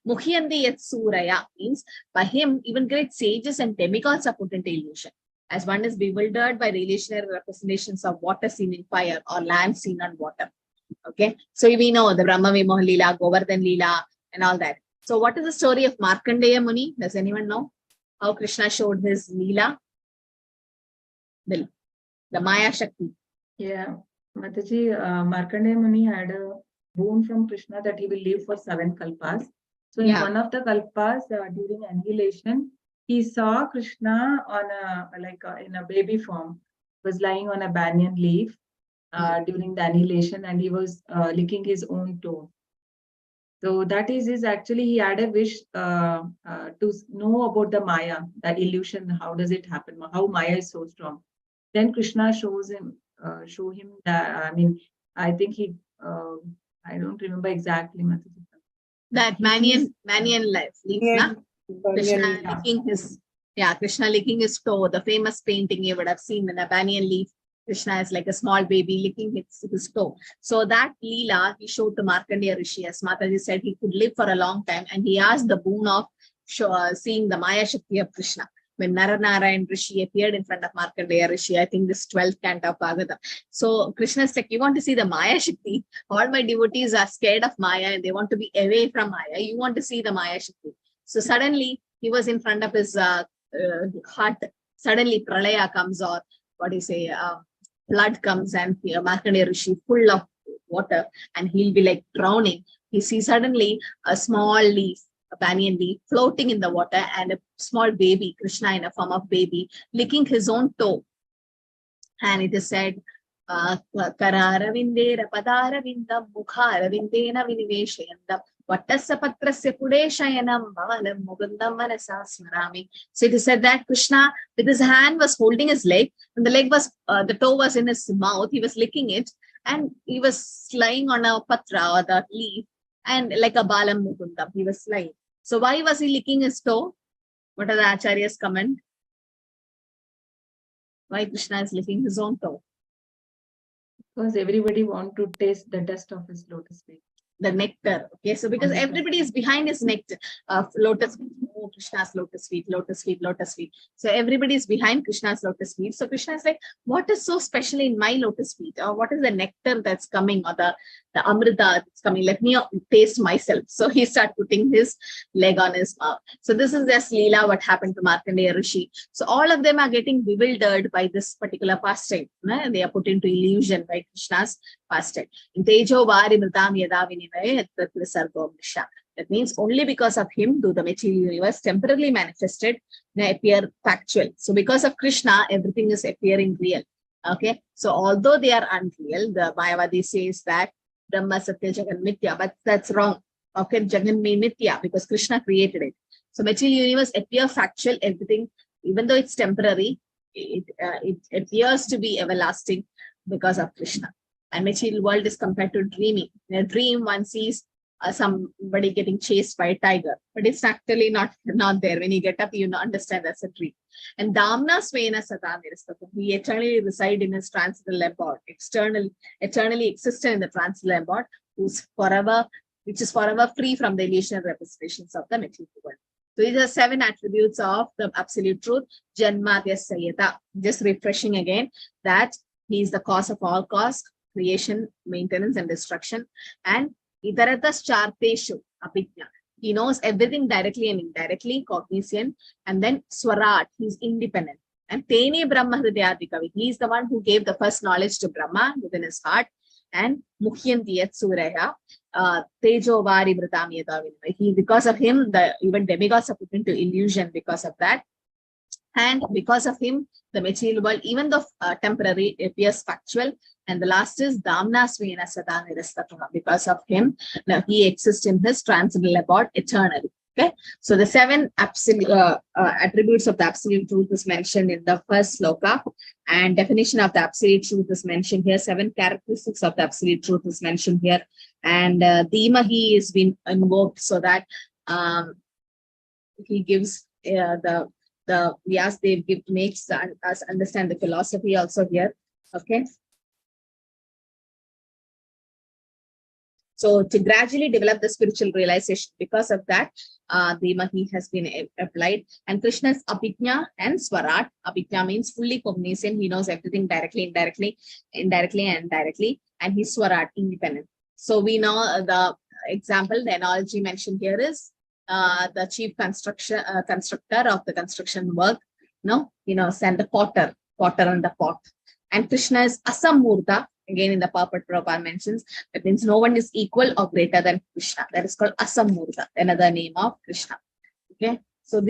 Muhyandi yat suraya means by him even great sages and demigods are put into illusion, as one is bewildered by relational representations of water seen in fire or land seen on water. Okay, so we know the Brahma Vimoha Leela, Govardhan Leela, and all that. So what is the story of Markandeya Muni? Does anyone know how Krishna showed his Leela? The Maya Shakti. Yeah, Mataji, Markandeya Muni had a boon from Krishna that he will live for 7 kalpas. So in one of the kalpas, during annihilation, he saw Krishna on in a baby form, was lying on a banyan leaf during the annihilation, and he was licking his own toe. So that is actually he had a wish to know about the Maya, the illusion. How does it happen? How Maya is so strong. Then Krishna show him that. I mean, I think he. I don't remember exactly. That Manian life, Krishna licking his, Krishna licking his toe, the famous painting you would have seen in a banyan leaf. Krishna is like a small baby licking his toe. So that Leela he showed to Markandeya Rishi, as Mataji said, he could live for a long time, and he asked the boon of seeing the Maya Shakti of Krishna. When Naranarayan Rishi appeared in front of Markandeya Rishi, I think this 12th canto of Bhagavatam. So Krishna is like, you want to see the Maya Shakti? All my devotees are scared of Maya and they want to be away from Maya. You want to see the Maya Shakti. So suddenly he was in front of his hut. Suddenly Pralaya comes, or what do you say, flood comes, and Markandeya Rishi full of water, and he'll be like drowning. He sees suddenly a small leaf, a banyan leaf, floating in the water, and a small baby, Krishna in a form of baby, licking his own toe. And it is said, Kararavindera Padaravindam Mukharavindena Viniveshayandam Vattasya Patrasya Pudeshayanam Bhavanam Mugundam Manasa Smarami. So it is said that Krishna with his hand was holding his leg, and the leg was, the toe was in his mouth, he was licking it, and he was lying on a patra or the leaf, and like a Balam Mukundam, he was lying. So why was he licking his toe? What are the Acharya's comment? Why Krishna is licking his own toe? Because everybody want to taste the dust of his lotus feet. the nectar. Okay, so because everybody is behind his nectar, lotus feet. Oh, Krishna's lotus feet, lotus feet, lotus feet. So everybody is behind Krishna's lotus feet. So Krishna is like, what is so special in my lotus feet? Or what is the nectar that's coming, or the amrita that's coming? Let me taste myself. So he started putting his leg on his mouth. So this is just Leela, what happened to Markandeya Rishi. So all of them are getting bewildered by this particular pastime. They are put into illusion by Krishna's pastime. Tejo vari mritam yada vinivaya yatra sargom nisha. That means only because of him do the material universe temporarily manifested appear factual. So because of Krishna, everything is appearing real. Okay. So although they are unreal, the Mayavadi says that Brahma Satya Jagan Mithya, but that's wrong. Okay, Jagan mean Mithya because Krishna created it. So material universe appear factual, everything, even though it's temporary, it appears to be everlasting because of Krishna. And material world is compared to dreaming. In a dream, one sees somebody getting chased by a tiger, but it's actually not there. When you get up, you understand that's a dream. And Damna Svena Sata Nirastatu, he eternally reside in his transcendental abode, eternally existent in the transcendental abode, which is forever free from the illusional representations of the material world. So these are 7 attributes of the absolute truth. Janmadya Sayata. Just refreshing again that he is the cause of all cause, creation, maintenance, and destruction. And Idaratas Charteshu Apijna. He knows everything directly and indirectly, cognition. And then Swarat, he's independent. And Tene Brahma Hridayadikavi, he is the one who gave the first knowledge to Brahma within his heart. And Mukhyanti Yat Suraya, Tejo Vari Vritam Yada Vinivaya. Because of him, even demigods are put into illusion because of that. And because of him, the material world, even though temporary, appears factual. And the last is Damna Svena Sada Nirastatuha. Because of him, now he exists in his transcendental abode eternally. Okay, so the 7 absolute attributes of the absolute truth is mentioned in the first sloka, and definition of the absolute truth is mentioned here. 7 characteristics of the absolute truth is mentioned here, and Dhimahi is being invoked so that he gives the Vyasdev makes us understand the philosophy also here. Okay. So to gradually develop the spiritual realization, because of that, Dhimahi has been applied. And Krishna's Abhijna and Swarat. Abhijna means fully cognizant. He knows everything directly, indirectly, and directly. And he's Swarat, independent. So we know the example, the analogy mentioned here is the chief constructor of the construction work. Send the potter on the pot. And Krishna is Asamurta. Again, in the purport, Prabhupada mentions that means no one is equal or greater than Krishna. That is called Asamurta, another name of Krishna. Okay, so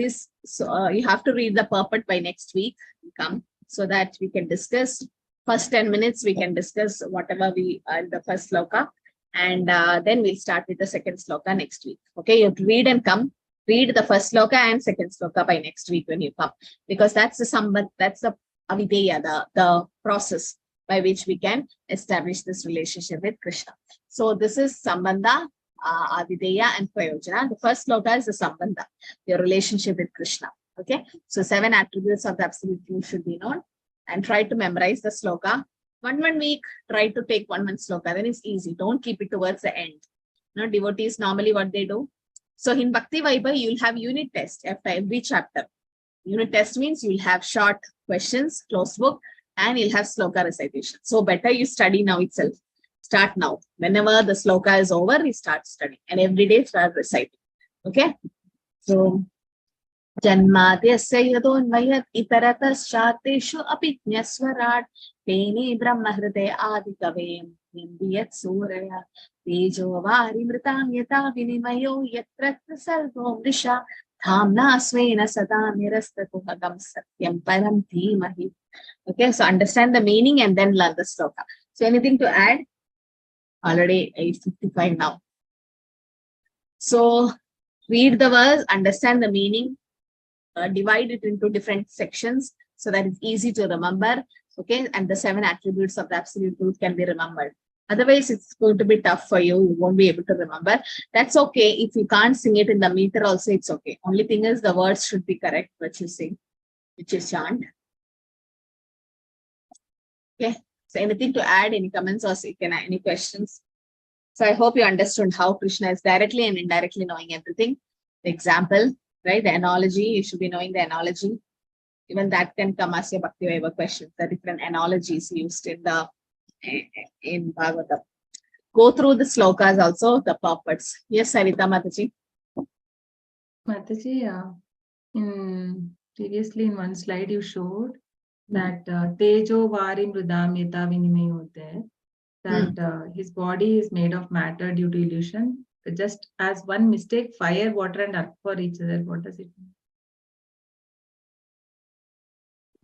you have to read the purport by next week. Come so that we can discuss. First 10 minutes we can discuss whatever we in the first sloka, and then we'll start with the second sloka next week. Okay, you have to read and come. Read the first sloka and second sloka by next week when you come, because that's the sambandh, that's the avideya, the process by which we can establish this relationship with Krishna. So this is Sambandha, Avideya, and Prayojana. The first sloka is the Sambandha, your relationship with Krishna. Okay, so 7 attributes of the absolute truth should be known, and try to memorize the sloka. One week, try to take 1 month sloka, then it's easy. Don't keep it towards the end. Devotees normally what they do. So in Bhakti Vaibav, you'll have unit test after every chapter. Unit test means you'll have short questions, closed book, and you'll have sloka recitation. So better you study now itself. Start now. Whenever the sloka is over, you start studying. And every day start reciting. Okay? So, Janmadhyasya yadonvayat itarataschatteshu apijñaswarat tene brahmahrite adikavem nindiyat suraya tejo vari mritam yata vinimayo yatra sarvom disha dhamna svena sada nirastatu hagam satyam param dhimahi. Okay, so understand the meaning and then learn the sloka. So anything to add? Already 8:55 now. So read the verse, understand the meaning, divide it into different sections so that it's easy to remember. Okay, and the 7 attributes of the absolute truth can be remembered. Otherwise, it's going to be tough for you. You won't be able to remember. That's okay. If you can't sing it in the meter also, it's okay. Only thing is the words should be correct, what you sing, which is chant. Okay, so anything to add, any comments or any questions? So I hope you understood how Krishna is directly and indirectly knowing everything. The example, right? The analogy, you should be knowing the analogy. Even that can come as a Bhakti Vaiva question. The different analogies used in Bhagavatam. Go through the slokas also, the purports. Yes, Sarita Mataji. Mataji, previously in one slide you showed that Tejo Vari Mrudam Yata Vinimayote, that his body is made of matter due to illusion. Just as one mistake, fire, water, and earth for each other. What does it mean?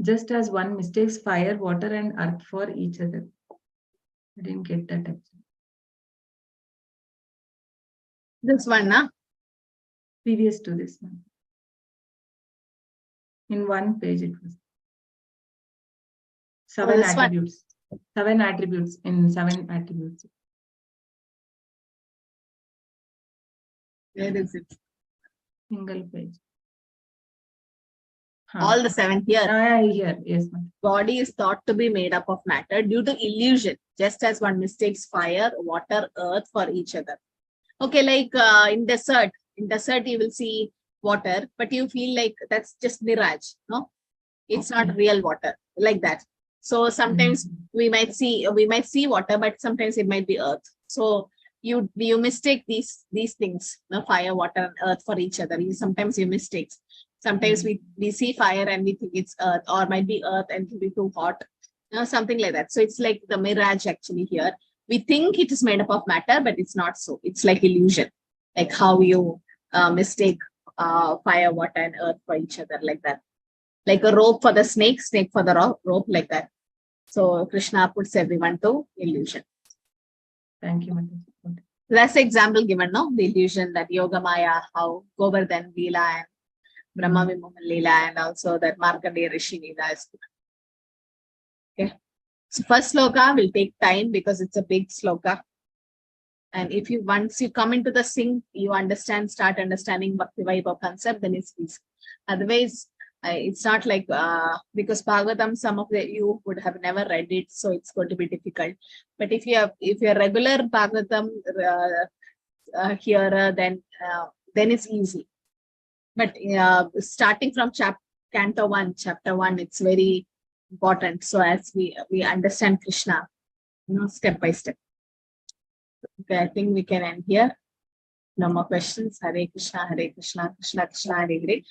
Just as one mistakes fire, water, and earth for each other. I didn't get that actually. This one, na? Previous to this one. In one page it was. Seven attributes. One. 7 attributes in 7 attributes. Where is it? Single page. All the 7 here. Here, yes. Body is thought to be made up of matter due to illusion, just as one mistakes fire, water, earth for each other. Okay, like in desert you will see water, but you feel like that's just mirage, no? It's not real water, like that. So sometimes we might see water, but sometimes it might be earth. So you mistake these things, no? Fire, water, and earth for each other. Sometimes you mistake. Sometimes we see fire and we think it's earth, or might be earth and it will be too hot, something like that. So it's like the mirage actually here. We think it is made up of matter, but it's not so. It's like illusion, like how you mistake fire, water, and earth for each other, like that. Like a rope for the snake for the rope, like that. So Krishna puts everyone to illusion. Thank you, Mataji. That's the example given, no? The illusion that Yoga Maya, how Govardhan Leela and Brahma Vimohan Leela, and also that Markandeya Rishi Leela is given. Okay. So first sloka will take time because it's a big sloka. And if once you come into the sync, you start understanding Bhakti Vaibav concept, then it's easy. Otherwise, it's not like, because Bhagavatam, some of you would have never read it, so it's going to be difficult. But if you're regular Bhagavatam hearer, then it's easy. But starting from Canto 1, chapter 1, it's very important. So as we understand Krishna, step by step. Okay, I think we can end here. No more questions. Hare Krishna, Krishna Krishna, Hare Hare.